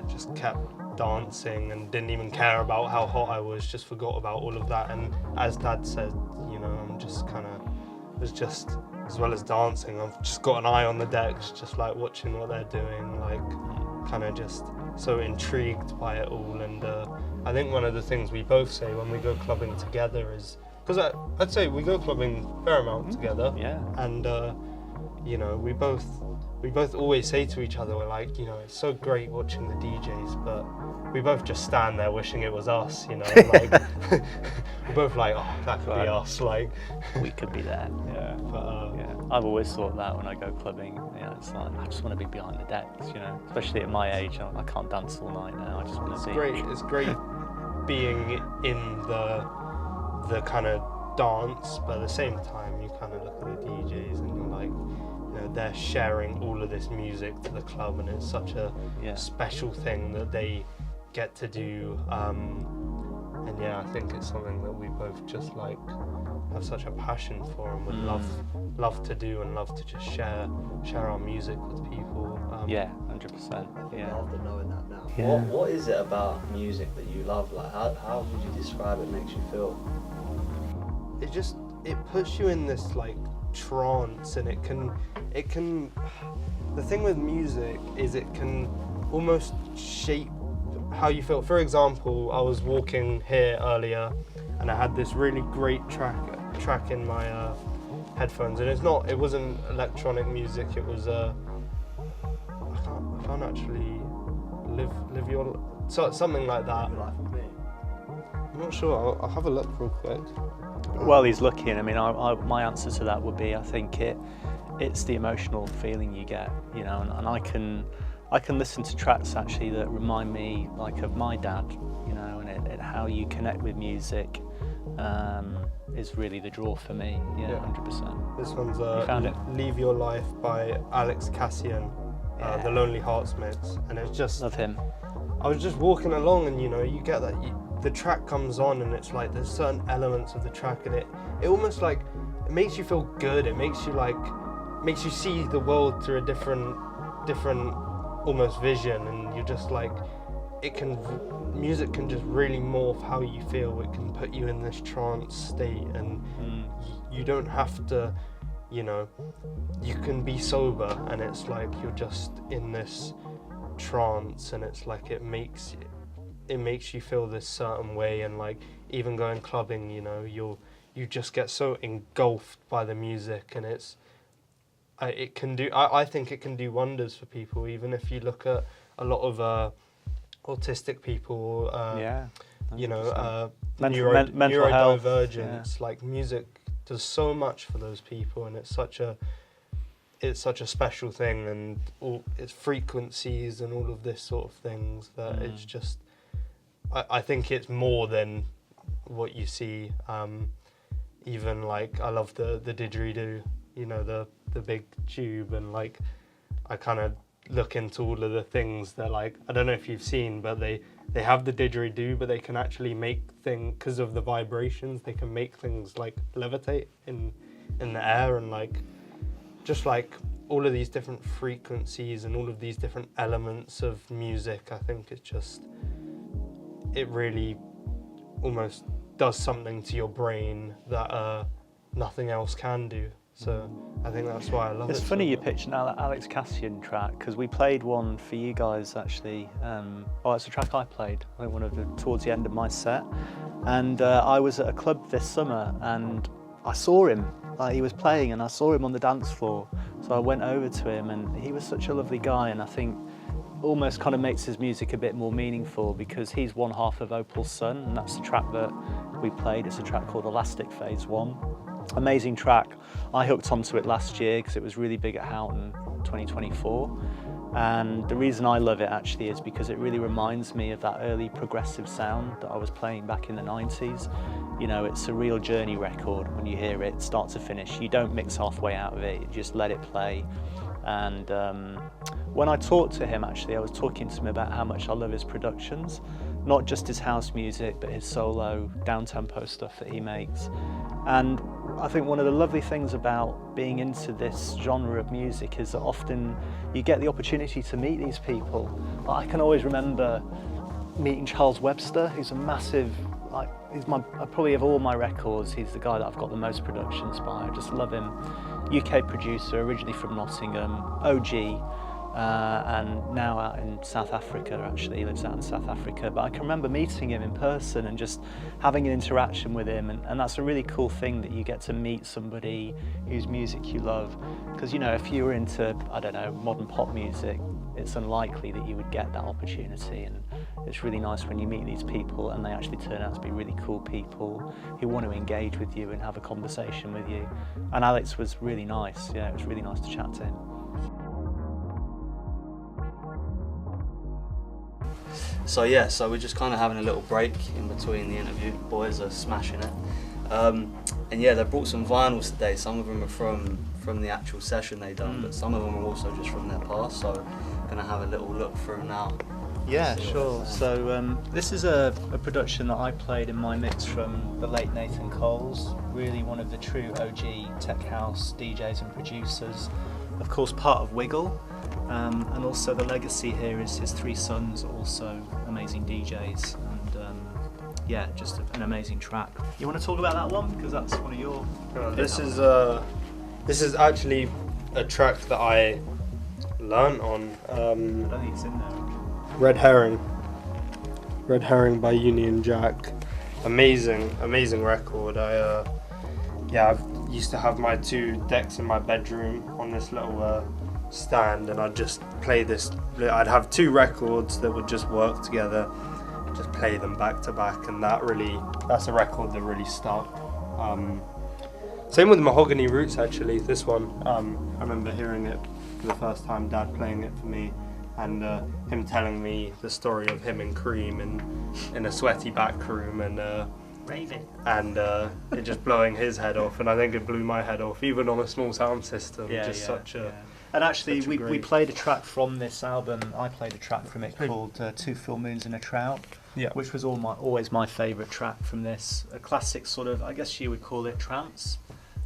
just kept dancing and didn't even care about how hot I was, just forgot about all of that. And as Dad said, you know, I'm just kind of was just, as well as dancing, I've just got an eye on the decks, just like watching what they're doing, like kind of just so intrigued by it all. And I think one of the things we both say when we go clubbing together is, because I'd say we go clubbing a fair amount together, and you know, we both always say to each other, we're like, you know, it's so great watching the DJs, but we both just stand there wishing it was us, you know, like we're both like, oh, that could be us, like we could be there. I've always thought that when I go clubbing, it's like I just want to be behind the decks, you know, especially at my age. I can't dance all night now. I just want to be. It's great being in the kind of dance, but at the same time you kind of look at the DJs and you're like, you know, they're sharing all of this music to the club, and it's such a special thing that they get to do. And yeah, I think it's something that we both just like have such a passion for and would love to do, and love to just share our music with people. 100%. Yeah. After knowing that now, Yeah. what is it about music that you love? Like, how would you describe it? Makes you feel? It puts you in this like trance, and it can. The thing with music is it can almost shape how you feel. For example, I was walking here earlier, and I had this really great track in my headphones, and it wasn't electronic music. It was I can't actually live your something like that. I'm not sure. I'll have a look real quick. Well, he's looking. I mean, my answer to that would be I think it's the emotional feeling you get, you know, and I can listen to tracks actually that remind me like of my dad, you know, and how you connect with music is really the draw for me. Yeah, 100%. This one's You found it? Leave Your Life by Alex Cassian, the Lonely Hearts mix, and it's just Love him. I was just walking along, and you know, you get that the track comes on, and it's like there's certain elements of the track, and it almost like it makes you feel good. It makes you see the world through a different almost vision, and you're just like music can just really morph how you feel. It can put you in this trance state, and you don't have to, you know, you can be sober, and it's like you're just in this trance, and it's like it makes you feel this certain way. And like even going clubbing, you know, you just get so engulfed by the music, and I think it can do wonders for people. Even if you look at a lot of autistic people, you know, mental health, neurodivergence, like music does so much for those people, and it's such a special thing, and all its frequencies and all of this sort of things that it's just I think it's more than what you see. Even like I love the didgeridoo, you know, the big tube, and like I kind of look into all of the things that, like, I don't know if you've seen, but they have the didgeridoo, but they can actually make things, because of the vibrations, they can make things like levitate in the air, and like just like all of these different frequencies and all of these different elements of music. I think it really almost does something to your brain that nothing else can do. So I think that's why I love it. It's funny you pitched an Alex Cassian track, because we played one for you guys actually. It's a track I played, I think towards the end of my set. And I was at a club this summer, and I saw him. He was playing, and I saw him on the dance floor. So I went over to him, and he was such a lovely guy, and I think almost kind of makes his music a bit more meaningful, because he's one half of Opal's son, and that's the track that we played. It's a track called Elastic Phase 1. Amazing track. I hooked onto it last year because it was really big at Houghton 2024, and the reason I love it actually is because it really reminds me of that early progressive sound that I was playing back in the 90s. You know, it's a real journey record. When you hear it start to finish, you don't mix halfway out of it, you just let it play. And when I talked to him, actually, I was talking to him about how much I love his productions, not just his house music, but his solo, down-tempo stuff that he makes. And I think one of the lovely things about being into this genre of music is that often you get the opportunity to meet these people. I can always remember meeting Charles Webster, who's a massive, probably of all my records, he's the guy that I've got the most productions by. I just love him. UK producer, originally from Nottingham, OG, and now out in South Africa. Actually, he lives out in South Africa, but I can remember meeting him in person and just having an interaction with him, and that's a really cool thing, that you get to meet somebody whose music you love. Because, you know, if you were into, I don't know, modern pop music, it's unlikely that you would get that opportunity, and it's really nice when you meet these people and they actually turn out to be really cool people who want to engage with you and have a conversation with you. And Alex was really nice. Yeah, it was really nice to chat to him. So yeah, so we're just kind of having a little break in between the interview. Boys are smashing it. And yeah, they brought some vinyls today. Some of them are from the actual session they done, but some of them are also just from their past. So I'm gonna have a little look through now. Yeah, sure. So this is a production that I played in my mix from the late Nathan Coles, really one of the true OG tech house DJs and producers. Of course, part of Wiggle. And also the legacy here is his three sons, also amazing DJs, and yeah, just an amazing track. You want to talk about that one, because that's one of your... This is actually a track that I learnt on. I don't think it's in there. Red Herring by Union Jack. Amazing record. I used to have my 2 decks in my bedroom on this little stand, and I'd just play this. I'd have 2 records that would just work together, just play them back to back, and that's a record that really stuck. Same with Mahogany Roots, actually. This one, I remember hearing it for the first time, Dad playing it for me, and him telling me the story of him and Cream in a sweaty back room, and Raving. And it just blowing his head off, and I think it blew my head off, even on a small sound system. And actually, we great- played a track from this album. I played a track from it called Two Full Moons and a Trout, which was always my favourite track from this. A classic sort of, I guess you would call it trance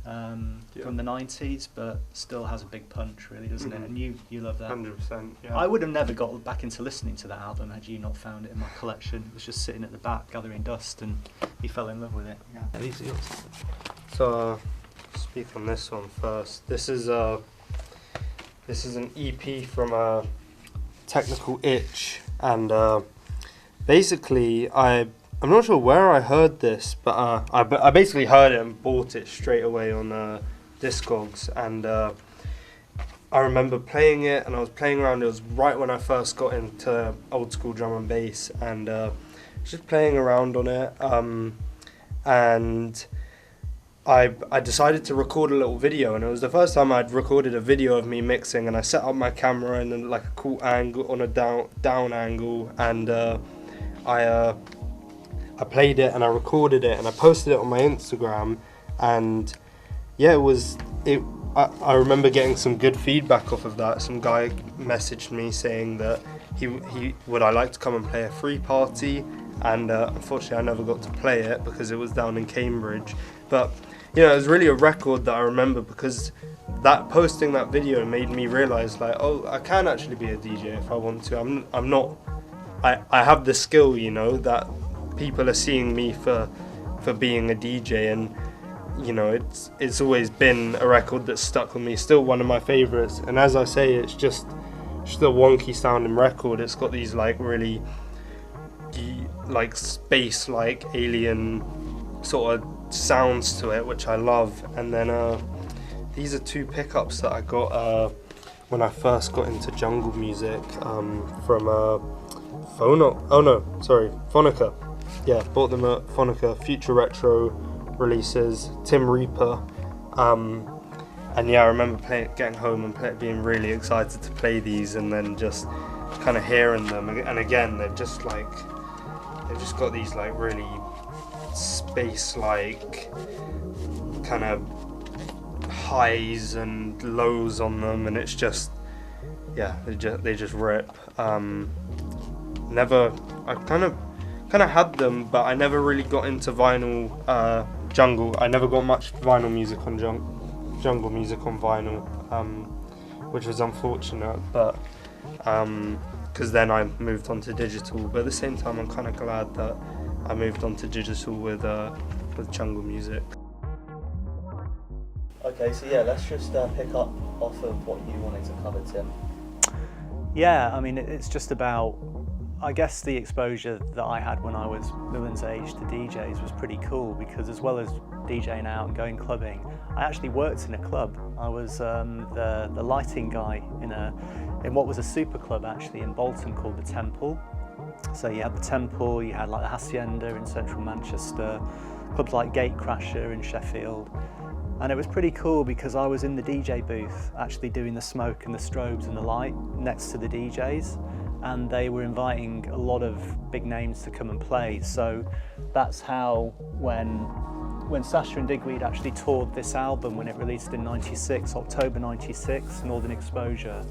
from the 90s, but still has a big punch, really, doesn't it? And you love that. 100%. Yeah. I would have never got back into listening to that album had you not found it in my collection. It was just sitting at the back gathering dust, and you fell in love with it. Yeah, these are yours. So, speak on this one first. This is an EP from Technical Itch, and basically I'm not sure where I heard this, but I basically heard it and bought it straight away on Discogs, and I remember playing it, and I was playing around. It was right when I first got into old school drum and bass, and just playing around on it, and I decided to record a little video, and it was the first time I'd recorded a video of me mixing, and I set up my camera in like a cool angle, on a down angle, and I played it and I recorded it and I posted it on my Instagram, and yeah, I remember getting some good feedback off of that. Some guy messaged me saying that he would I like to come and play a free party, and unfortunately I never got to play it because it was down in Cambridge, but you know, it was really a record that I remember because that posting that video made me realise, like, oh, I can actually be a DJ if I want to. I'm not. I have the skill, you know, that people are seeing me for being a DJ, and you know, it's always been a record that's stuck with me. Still one of my favourites, and as I say, it's just a wonky sounding record. It's got these like really like space, like alien sort of sounds to it, which I love. And then these are 2 pickups that I got when I first got into jungle music from Phonica. Yeah, bought them at Phonica, Future Retro releases, Tim Reaper, and yeah, I remember getting home and being really excited to play these, and then just kind of hearing them, and again, they've just got these like really space-like kind of highs and lows on them, and it's just, yeah, they just rip. I kind of had them, but I never really got into vinyl jungle. I never got much vinyl music on jungle music on vinyl, which was unfortunate, but because then I moved on to digital. But at the same time, I'm kind of glad that I moved on to digital with jungle music. Okay, so yeah, let's just pick up off of what you wanted to cover, Tim. Yeah, I mean, it's just about, I guess the exposure that I had when I was Millen's age to DJs was pretty cool, because as well as DJing out and going clubbing, I actually worked in a club. I was the lighting guy in what was a super club actually in Bolton called the Temple. So you had the Temple, you had like the Hacienda in central Manchester, clubs like Gatecrasher in Sheffield. And it was pretty cool because I was in the DJ booth actually doing the smoke and the strobes and the light next to the DJs, and they were inviting a lot of big names to come and play. So that's how when Sasha and Digweed actually toured this album when it released in '96, October '96, Northern Exposure,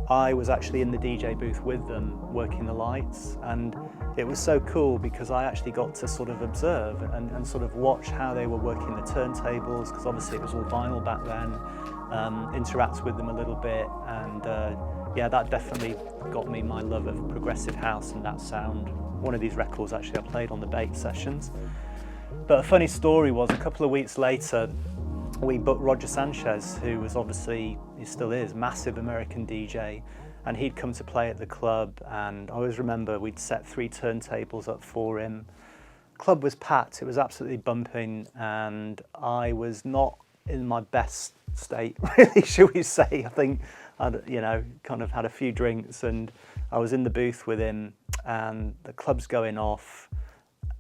I was actually in the DJ booth with them working the lights, and it was so cool because I actually got to sort of observe and sort of watch how they were working the turntables, because obviously it was all vinyl back then, interact with them a little bit, and yeah, that definitely got me my love of progressive house and that sound. One of these records actually I played on the Bait sessions. But a funny story was, a couple of weeks later, we booked Roger Sanchez, who was obviously, he still is, massive American DJ, and he'd come to play at the club, and I always remember we'd set 3 turntables up for him, club was packed, it was absolutely bumping, and I was not in my best state, really, should we say. I think I'd, you know, kind of had a few drinks, and I was in the booth with him, and the club's going off,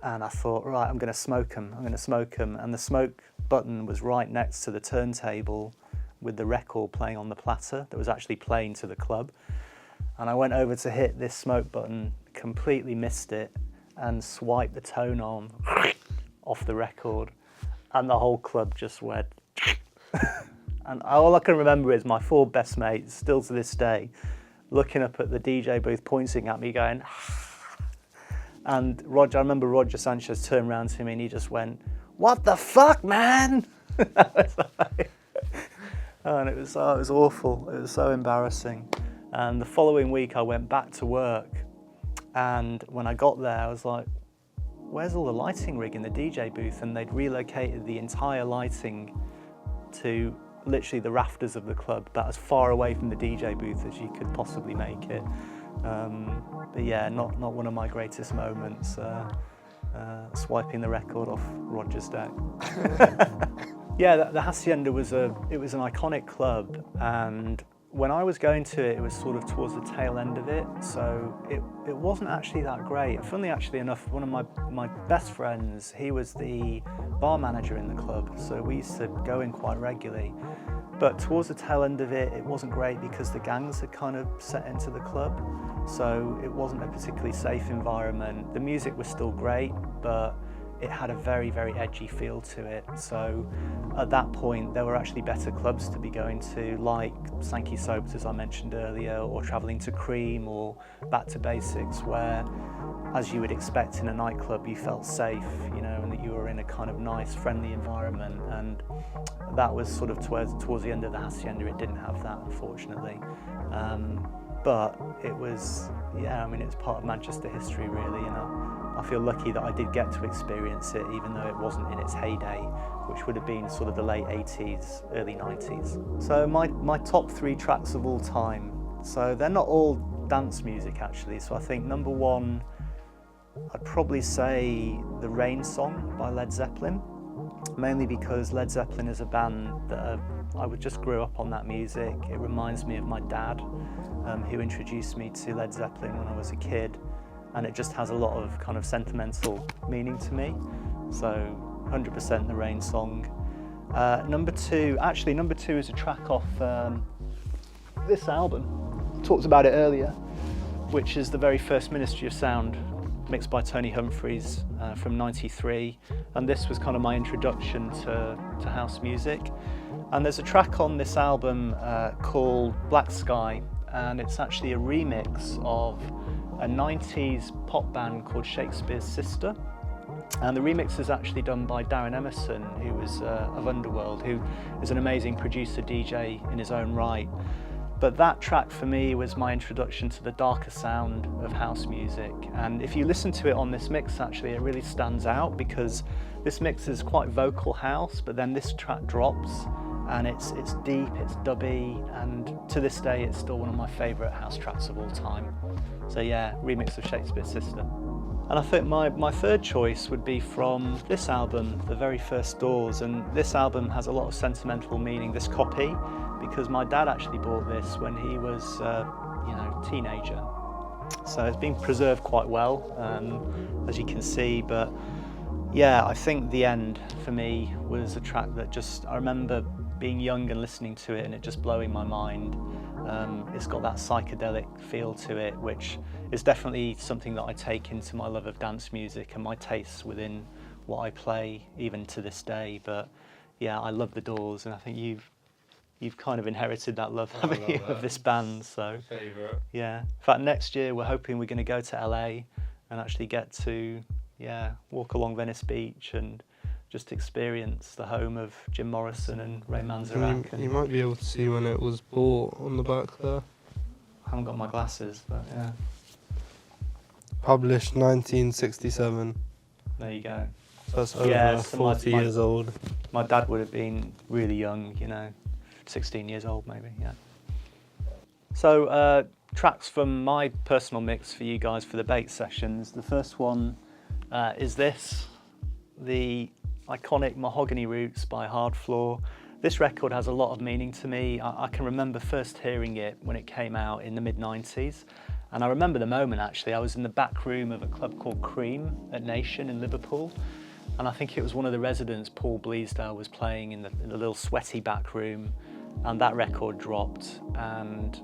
and I thought, right, I'm going to smoke 'em, and the smoke button was right next to the turntable with the record playing on the platter that was actually playing to the club. And I went over to hit this smoke button, completely missed it, and swiped the tone arm off the record, and the whole club just went. And all I can remember is my 4 best mates, still to this day, looking up at the DJ booth, pointing at me, going. And Roger, I remember Roger Sanchez turned around to me and he just went, "What the fuck, man?" And it was awful. It was so embarrassing. And the following week I went back to work, and when I got there I was like, where's all the lighting rig in the DJ booth? And they'd relocated the entire lighting to literally the rafters of the club, about as far away from the DJ booth as you could possibly make it. But yeah, not one of my greatest moments, swiping the record off Roger's deck. Yeah, the Hacienda was an iconic club, and when I was going to it, it was sort of towards the tail end of it, so it wasn't actually that great. Funnily actually enough, one of my best friends, he was the bar manager in the club, so we used to go in quite regularly. But towards the tail end of it, it wasn't great because the gangs had kind of set into the club, so it wasn't a particularly safe environment. The music was still great, but it had a very, very edgy feel to it. So at that point, there were actually better clubs to be going to, like Sankey Soaps, as I mentioned earlier, or travelling to Cream, or Back to Basics, where, as you would expect in a nightclub, you felt safe, you know, and that you were in a kind of nice, friendly environment. And that was sort of towards the end of the Hacienda. It didn't have that, unfortunately. But it was, yeah, I mean, it's part of Manchester history, really, and I feel lucky that I did get to experience it, even though it wasn't in its heyday, which would have been sort of the late 80s, early 90s. So my top 3 tracks of all time, so they're not all dance music actually, so I think number 1, I'd probably say The Rain Song by Led Zeppelin, mainly because Led Zeppelin is a band that I just grew up on that music. It reminds me of my dad, who introduced me to Led Zeppelin when I was a kid, and it just has a lot of kind of sentimental meaning to me. So 100% The Rain Song. Number 2 is a track off this album. Talked about it earlier, which is the very first Ministry of Sound, mixed by Tony Humphries from '93, and this was kind of my introduction to house music. And there's a track on this album called Black Sky, and it's actually a remix of a 90s pop band called Shakespeare's Sister. And the remix is actually done by Darren Emerson, who was of Underworld, who is an amazing producer, DJ in his own right. But that track for me was my introduction to the darker sound of house music. And if you listen to it on this mix, actually, it really stands out because this mix is quite vocal house, but then this track drops and it's deep, it's dubby, and to this day it's still one of my favourite house tracks of all time. So yeah, remix of Shakespeare's Sister. And I think my third choice would be from this album, The Very First Doors, and this album has a lot of sentimental meaning, this copy, because my dad actually bought this when he was a teenager. So it's been preserved quite well, as you can see, but yeah, I think The End for me was a track that I remember being young and listening to it and it just blowing my mind. It's got that psychedelic feel to it, which is definitely something that I take into my love of dance music and my tastes within what I play even to this day. But yeah, I love The Doors, and I think you've kind of inherited that love, haven't you, of this band. So Favourite. yeah, in fact next year we're hoping we're going to go to LA and actually get to walk along Venice Beach and just experience the home of Jim Morrison and Ray Manzarek. You might be able to see when it was bought on the back there. I haven't got my glasses, but yeah. Published 1967. There you go. So that's over 40 years old. My dad would have been really young, 16 years old maybe, yeah. So tracks from my personal mix for you guys for the bake sessions. The first one is this. the iconic Mahogany Roots by Hardfloor. This record has a lot of meaning to me. I can remember first hearing it when it came out in the mid-90s. And I remember the moment, actually. I was in the back room of a club called Cream at Nation in Liverpool. And I think it was one of the residents, Paul Bleasdale, was playing in the little sweaty back room. And that record dropped. And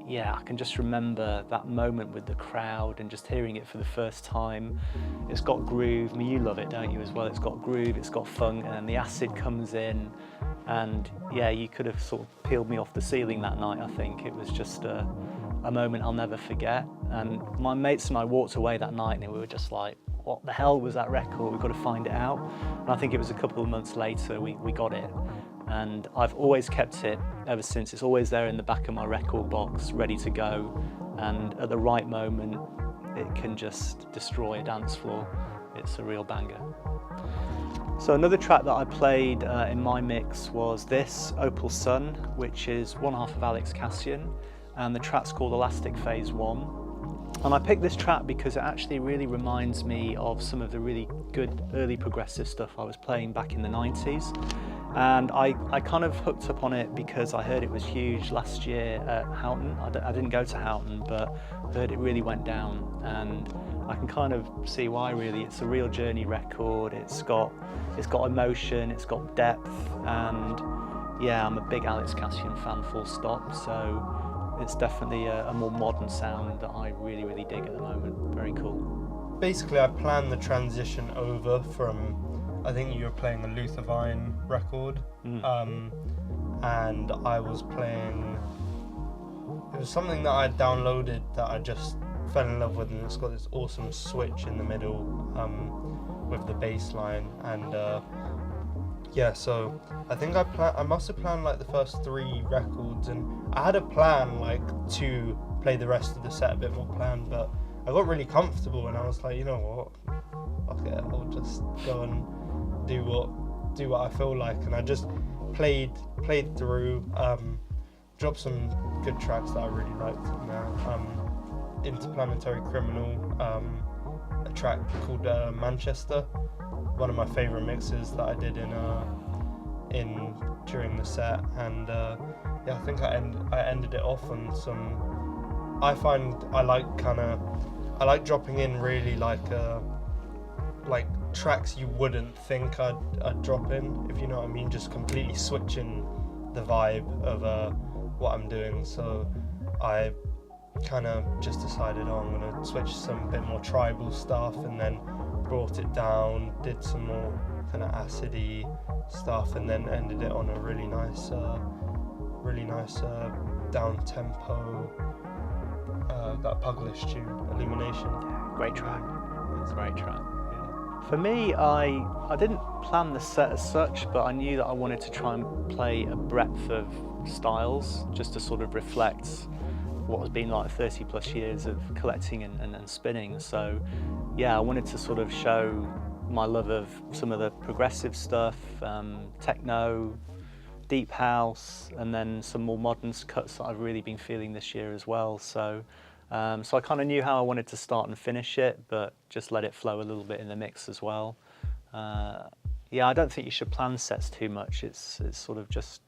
yeah, I can just remember that moment with the crowd and just hearing it for the first time. It's got groove. I mean, you love it, don't you, as well? It's got groove, it's got funk, and then the acid comes in. And yeah, you could have sort of peeled me off the ceiling that night, I think. It was just a moment I'll never forget. And my mates and I walked away that night and we were just like, what the hell was that record? We've got to find it out. And I think it was a couple of months later we got it. And I've always kept it ever since. It's always there in the back of my record box, ready to go. And at the right moment, it can just destroy a dance floor. It's a real banger. So another track that I played in my mix was this, Opal Sun, which is one half of Alex Cassian, and the track's called Elastic Phase 1. And I picked this track because it actually really reminds me of some of the really good early progressive stuff I was playing back in the 90s. And I kind of hooked up on it because I heard it was huge last year at Houghton. I didn't go to Houghton, but heard it really went down. And I can kind of see why, really. It's a real journey record. It's got emotion, it's got depth, and yeah, I'm a big Alex Cassian fan, full stop. So it's definitely a more modern sound that I really, really dig at the moment. Very cool. Basically, I planned the transition over from, I think you were playing a Luther Vine record, and I was playing, it was something that I downloaded that I just fell in love with, and it's got this awesome switch in the middle with the bass line, and yeah, so I think I must have planned like the first 3 records, and I had a plan like to play the rest of the set a bit more planned, but I got really comfortable and I was like, you know what, fuck it, I'll just go and do what I feel like, and I just played through, dropped some good tracks that I really liked in there. Interplanetary Criminal, a track called Manchester, one of my favourite mixes that I did during the set, and yeah, I think I ended it off on some. I find I like dropping in really like tracks you wouldn't think I'd drop in, if you know what I mean, just completely switching the vibe of what I'm doing. So I kind of just decided, oh, I'm going to switch some bit more tribal stuff, and then brought it down, did some more kind of acidy stuff, and then ended it on a really nice down tempo, that Puglish tune, Illumination. Great track. It's a great track. For me, I didn't plan the set as such, but I knew that I wanted to try and play a breadth of styles just to sort of reflect what has been like 30 plus years of collecting and spinning. So yeah, I wanted to sort of show my love of some of the progressive stuff, techno, deep house, and then some more modern cuts that I've really been feeling this year as well. So so I kind of knew how I wanted to start and finish it, but just let it flow a little bit in the mix as well. Yeah, I don't think you should plan sets too much. It's sort of just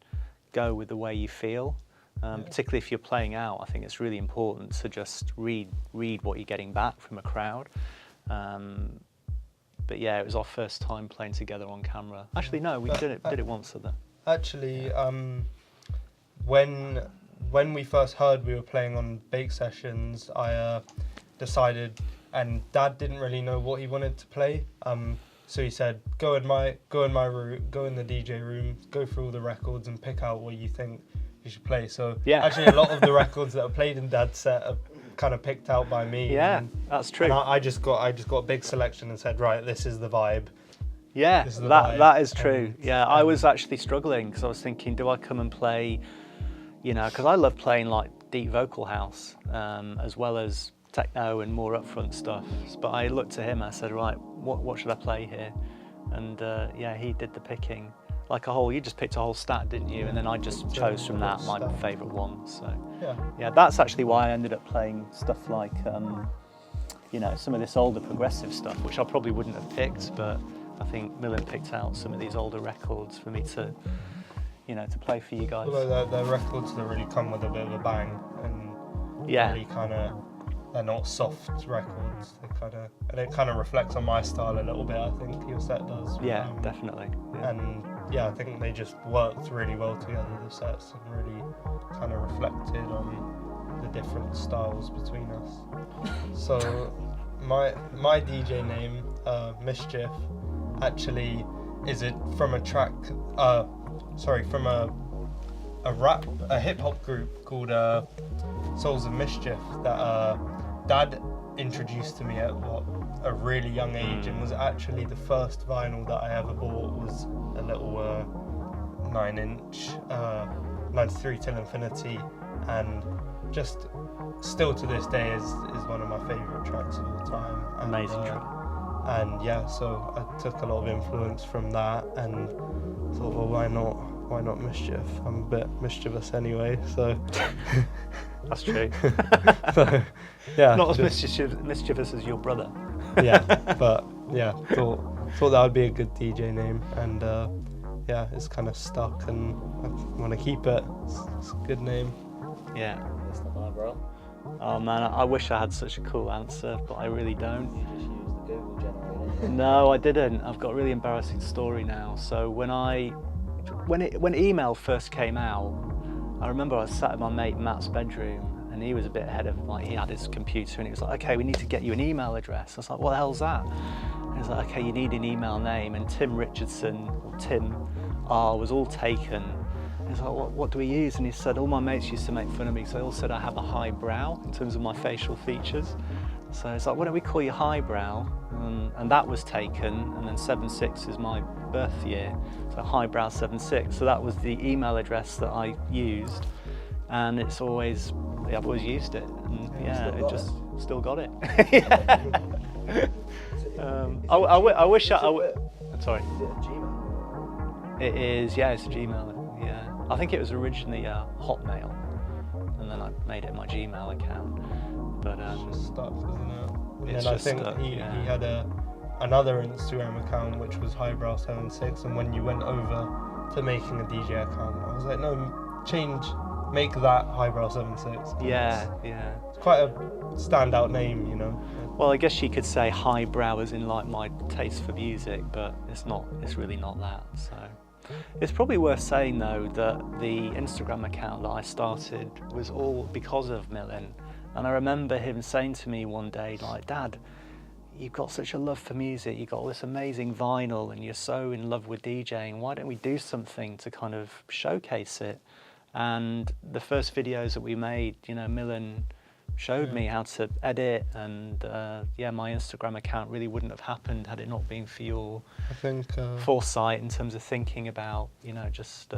go with the way you feel. Particularly if you're playing out, I think it's really important to just read what you're getting back from a crowd. But yeah, it was our first time playing together on camera. Actually, no, we did it once. Actually, when we first heard we were playing on Bake Sessions, I decided, and Dad didn't really know what he wanted to play. So he said, go in my room, go in the DJ room, go through all the records and pick out what you think you should play. So yeah, actually a lot of the records that are played in Dad's set are kind of picked out by me. Yeah, that's true. And I just got a big selection and said, right, this is the vibe. Yeah, that is true. Yeah, I was actually struggling because I was thinking, do I come and play, you know, because I love playing like deep vocal house as well as techno and more upfront stuff. But I looked to him and I said, right, what should I play here? And yeah, he did the picking. Like you just picked a whole stack, didn't you? And then I just chose from that my favourite one. So yeah, that's actually why I ended up playing stuff like, you know, some of this older progressive stuff, which I probably wouldn't have picked, but I think Millen picked out some of these older records for me to, you know, to play for you guys. Well, they're records that really come with a bit of a bang, and Yeah. really kind of, they're not soft records. And it kind of reflects on my style a little bit. I think your set does. Yeah, definitely. Yeah. And yeah, I think they just worked really well together, the sets, and really kind of reflected on the different styles between us. So my DJ name, Mischief, actually is it from a track, from a hip hop group called Souls of Mischief that Dad introduced to me at a really young age, and was actually the first vinyl that I ever bought. Was a little 9-inch 93 Till Infinity, and just still to this day is one of my favourite tracks of all time. And, Amazing track. And yeah, so I took a lot of influence from that and thought, well, why not Mischief? I'm a bit mischievous anyway, so. That's true. So, yeah. Not as mischievous as your brother. Yeah, but yeah, thought that would be a good DJ name, and yeah, it's kind of stuck, and I want to keep it. It's a good name. Yeah. It's the highbrow. Oh man, I wish I had such a cool answer, but I really don't. You just use the Google generator. No, I didn't. I've got a really embarrassing story now. So when email first came out, I remember I was sat in my mate Matt's bedroom, and he was a bit ahead of, like, he had his computer, and he was like, okay, we need to get you an email address. I was like, what the hell's that? And he was like, okay, you need an email name, and Tim Richardson, or Tim R, was all taken. He was like, what do we use? And he said, all my mates used to make fun of me, so they all said I have a high brow in terms of my facial features. So it's like, why don't we call you Highbrow? And that was taken, and then 76 is my birth year, so Highbrow 76. So that was the email address that I used, and I've always used it, and yeah, it just still got it. I wish I. Sorry. Is it a Gmail? It is, yeah, it's a Gmail. Yeah, I think it was originally Hotmail, and then I made it my Gmail account. But It's just stuck, isn't it? And it's then I just think stuck, he yeah. had another Instagram account which was Highbrow76, and when you went over to making a DJ account, I was like, no, make that Highbrow76. yeah. It's quite a standout name, you know. Well, I guess you could say highbrow as in like my taste for music, but it's not. It's really not that. So it's probably worth saying though that the Instagram account that I started was all because of Millen. And I remember him saying to me one day, like, Dad, you've got such a love for music, you've got all this amazing vinyl, and you're so in love with DJing, why don't we do something to kind of showcase it? And the first videos that we made, you know, Millen showed me how to edit, and yeah, my Instagram account really wouldn't have happened had it not been for your I think foresight in terms of thinking about, you know, just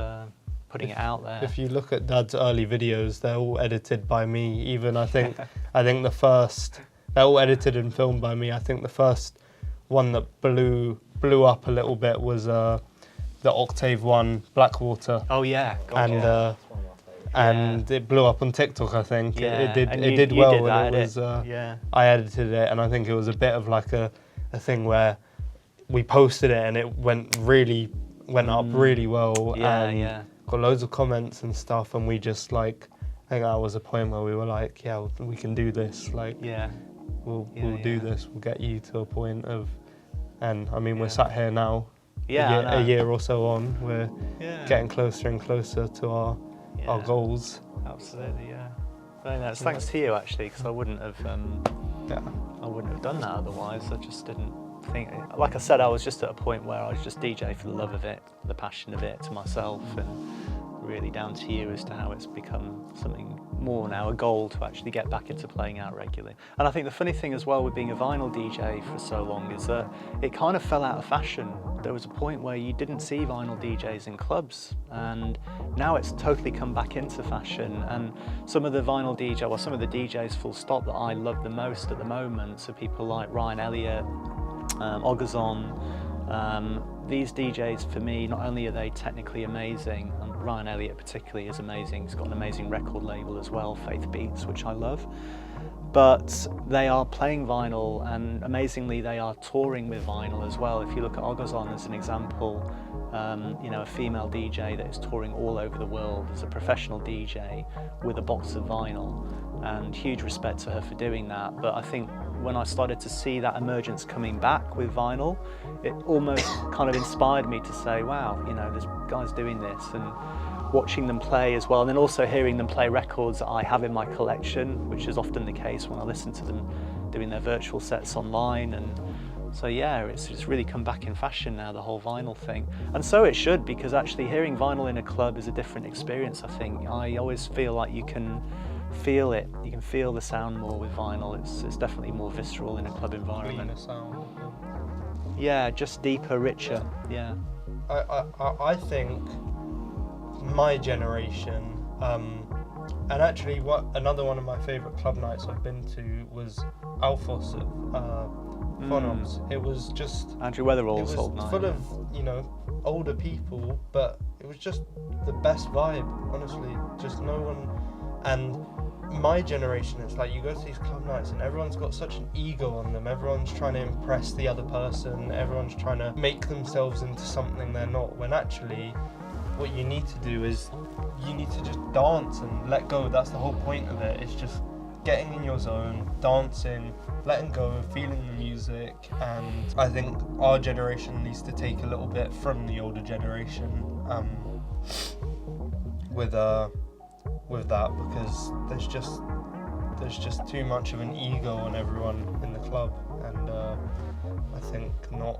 putting it out there. if you look at Dad's early videos, they're all edited by me. Even I think the first, they're all edited and filmed by me. I think the first one that blew up a little bit was the Octave one, Blackwater. Oh yeah, And That's one of my favourites. and it blew up on TikTok. I think Yeah, it and did you well, did that and it edit. was. Yeah. I edited it, and I think it was a bit of like a thing where we posted it and it went up really well. Yeah, and yeah. got loads of comments and stuff, and we just like, I think that was a point where we were like, yeah, we can do this. Like, Yeah. we'll Yeah, do yeah. this. We'll get you to a point of, and I mean, we're Yeah. sat here now. Yeah, I know. a year or so on, we're Yeah. getting closer and closer to our Yeah. goals. Absolutely, yeah. Very nice. Thanks to you actually, because I wouldn't have done that otherwise. I just didn't think. Like I said, I was just at a point where I was just DJ for the love of it, the passion of it to myself, and really down to you as to how it's become something more now, a goal to actually get back into playing out regularly. And I think the funny thing as well with being a vinyl DJ for so long is that it kind of fell out of fashion. There was a point where you didn't see vinyl DJs in clubs, and now it's totally come back into fashion. And some of the vinyl some of the DJs full stop that I love the most at the moment, so people like Ryan Elliott, Ogazon, These DJs, for me, not only are they technically amazing, and Ryan Elliott particularly is amazing, he's got an amazing record label as well, Faith Beats, which I love, but they are playing vinyl, and amazingly they are touring with vinyl as well. If you look at Ogozon as an example, you know, a female DJ that is touring all over the world as a professional DJ with a box of vinyl, and huge respect to her for doing that. But I think when I started to see that emergence coming back with vinyl, it almost kind of inspired me to say, wow, you know, there's guys doing this, and watching them play as well, and then also hearing them play records that I have in my collection, which is often the case when I listen to them doing their virtual sets online. And so yeah, it's really come back in fashion now, the whole vinyl thing. And so it should, because actually hearing vinyl in a club is a different experience, I think. I always feel like you can feel it, you can feel the sound more with vinyl. It's definitely more visceral in a club environment. Cleaner sound. Yeah, just deeper, richer, yeah. I think my generation, and actually another one of my favourite club nights I've been to was Alphos at Phonops. It was just Andrew Weatherall's old it was night. full of, you know, older people, but it was just the best vibe, honestly. Just no one. And my generation, it's like you go to these club nights and everyone's got such an ego on them. Everyone's trying to impress the other person. Everyone's trying to make themselves into something they're not, when actually what you need to do is you need to just dance and let go. That's the whole point of it. It's just getting in your zone, dancing, letting go, feeling the music. And I think our generation needs to take a little bit from the older generation with that, because there's just too much of an ego on everyone in the club, and I think not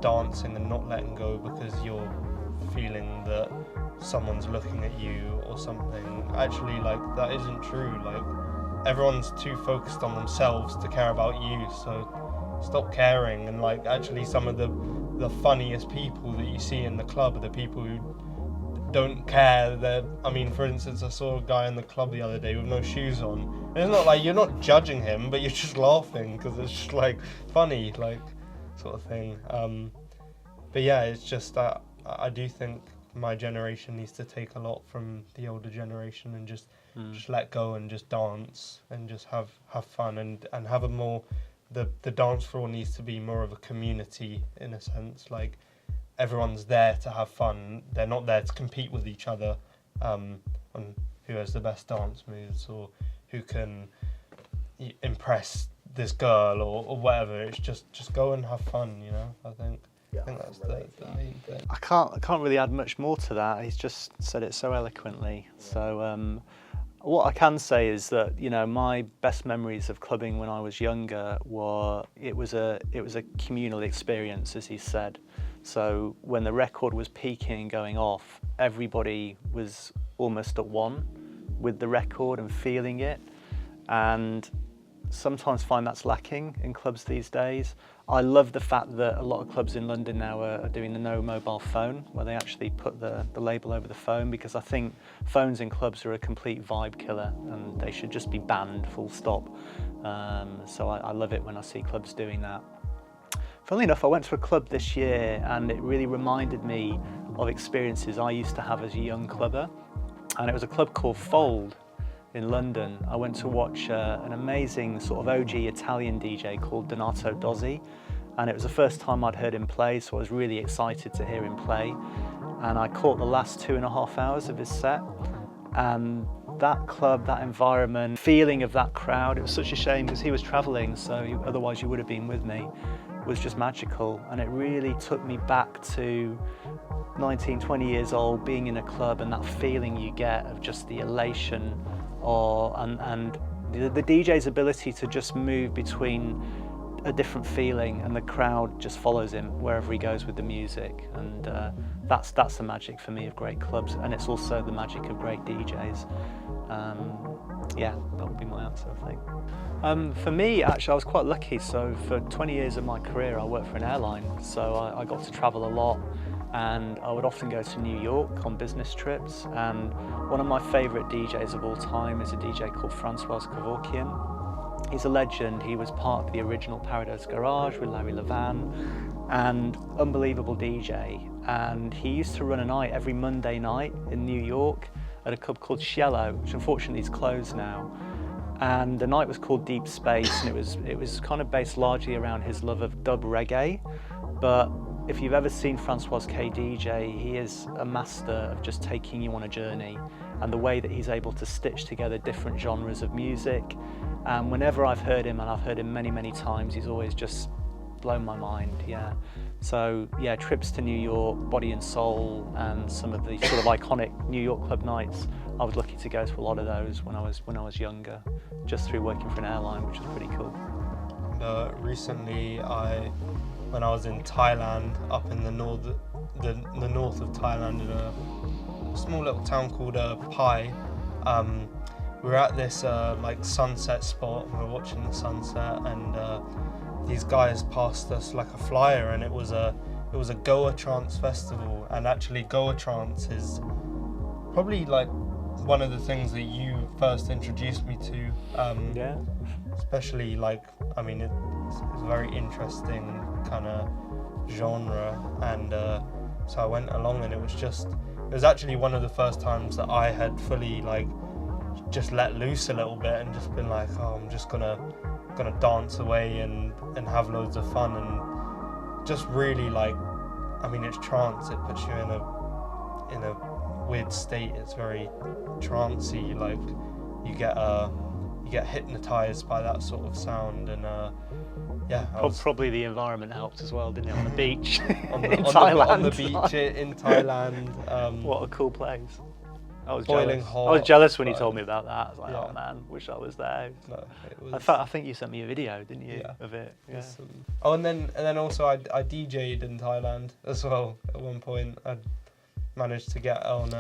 dancing and not letting go because you're feeling that someone's looking at you or something. Actually, like, that isn't true. Like, everyone's too focused on themselves to care about you, so stop caring. And like, actually some of the funniest people that you see in the club are the people who don't care. I mean, for instance, I saw a guy in the club the other day with no shoes on. And it's not like you're not judging him, but you're just laughing because it's just like funny, like, sort of thing. But yeah, it's just that I do think my generation needs to take a lot from the older generation and just let go and just dance and just have fun and have a more, the dance floor needs to be more of a community in a sense. Like, everyone's there to have fun. They're not there to compete with each other on who has the best dance moves or who can impress this girl or whatever. It's just go and have fun, you know. I think that's the main thing. I can't really add much more to that. He's just said it so eloquently. Yeah. So what I can say is that, you know, my best memories of clubbing when I was younger were it was a communal experience, as he said. So when the record was peaking and going off, everybody was almost at one with the record and feeling it. And sometimes find that's lacking in clubs these days. I love the fact that a lot of clubs in London now are doing the no mobile phone, where they actually put the label over the phone, because I think phones in clubs are a complete vibe killer and they should just be banned, full stop. So I love it when I see clubs doing that. Funnily enough, I went to a club this year and it really reminded me of experiences I used to have as a young clubber. And it was a club called Fold in London. I went to watch an amazing sort of OG Italian DJ called Donato Dozzi, and it was the first time I'd heard him play, so I was really excited to hear him play. And I caught the last 2.5 hours of his set, and that club, that environment, feeling of that crowd, it was such a shame because he was travelling, so otherwise you would have been with me, was just magical. And it really took me back to 19, 20 years old, being in a club, and that feeling you get of just the elation and the DJ's ability to just move between a different feeling, and the crowd just follows him wherever he goes with the music. And that's the magic for me of great clubs, and it's also the magic of great DJs. Yeah, that would be my answer, I think. For me, actually, I was quite lucky. So for 20 years of my career, I worked for an airline, so I got to travel a lot. And I would often go to New York on business trips, and one of my favourite DJs of all time is a DJ called Francois Kevorkian, He's a legend. He was part of the original Paradise Garage with Larry Levan, and unbelievable DJ. And he used to run a night every Monday night in New York at a club called Cielo, which unfortunately is closed now. And the night was called Deep Space, and it was kind of based largely around his love of dub reggae. But if you've ever seen Francois K DJ, he is a master of just taking you on a journey, and the way that he's able to stitch together different genres of music. And whenever I've heard him, and I've heard him many, many times, he's always just blown my mind, yeah. So yeah, trips to New York, Body and Soul, and some of the sort of iconic New York club nights. I was lucky to go to a lot of those when I was younger, just through working for an airline, which was pretty cool. Recently, when I was in Thailand, up in the north of Thailand, in a small little town called Pai, we were at this like sunset spot. We were watching the sunset, and these guys passed us like a flyer, and it was a Goa Trance festival. And actually, Goa Trance is probably like one of the things that you first introduced me to. Yeah. Especially like, I mean, it's a very interesting kind of genre, and so I went along, and it was actually one of the first times that I had fully like just let loose a little bit and just been like, oh, I'm just gonna dance away and have loads of fun, and just really like, I mean, it's trance. It puts you in a weird state. It's very trancey. Like you get hypnotized by that sort of sound, and yeah. Probably the environment helped as well, didn't it? On the beach on Thailand. On the beach in Thailand. What a cool place. I was boiling jealous. hot. I was jealous when you told me about that. I was like, Yeah. oh man, wish I was there. No, it was, In fact, I think you sent me a video, didn't you, Yeah. of it? Yeah. Oh, and then also I DJ'd in Thailand as well. At one point, I managed to get on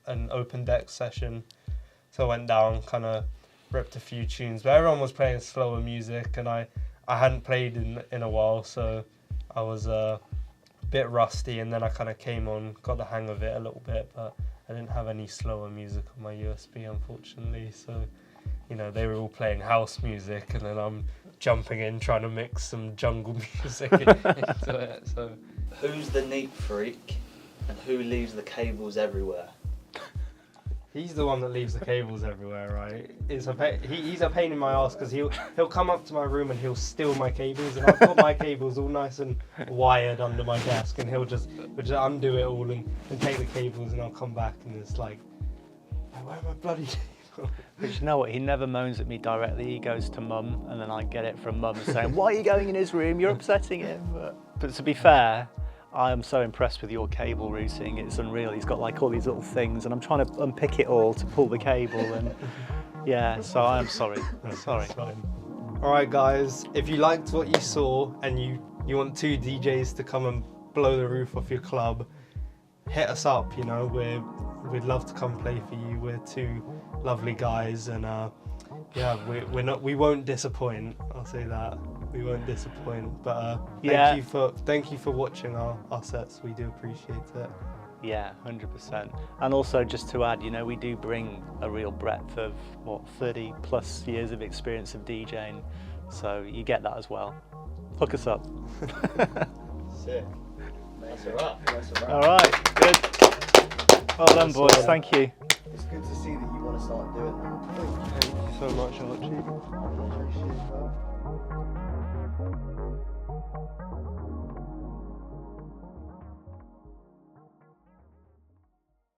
an open deck session, so I went down, kind of ripped a few tunes, but everyone was playing slower music, and I hadn't played in a while, so I was a bit rusty, and then I kind of came on, got the hang of it a little bit, but I didn't have any slower music on my USB, unfortunately, so, you know, they were all playing house music, and then I'm jumping in trying to mix some jungle music into it, so. Who's the neat freak, and who leaves the cables everywhere? He's the one that leaves the cables everywhere, right? He's a pain in my ass, because he'll come up to my room and he'll steal my cables, and I've got my cables all nice and wired under my desk, and he'll just undo it all and take the cables, and I'll come back and it's like, where are my bloody cables? But you know what, he never moans at me directly. He goes to mum, and then I get it from mum saying, why are you going in his room? You're upsetting him. But to be fair, I am so impressed with your cable routing. It's unreal. He's got like all these little things, and I'm trying to unpick it all to pull the cable, and yeah, so I am sorry. Sorry. Alright guys, if you liked what you saw and you want two DJs to come and blow the roof off your club, hit us up, you know, we'd love to come play for you. We're two lovely guys, and yeah, we won't disappoint, I'll say that. We won't disappoint, but thank you for watching our sets. We do appreciate it. Yeah, 100%. And also, just to add, you know, we do bring a real breadth of 30 plus years of experience of DJing, so you get that as well. Hook us up. Sick. That's a wrap. All right, good. Well done, boys. Thank you. It's good to see that you want to start doing that. Thank you so much, Archie. I appreciate that.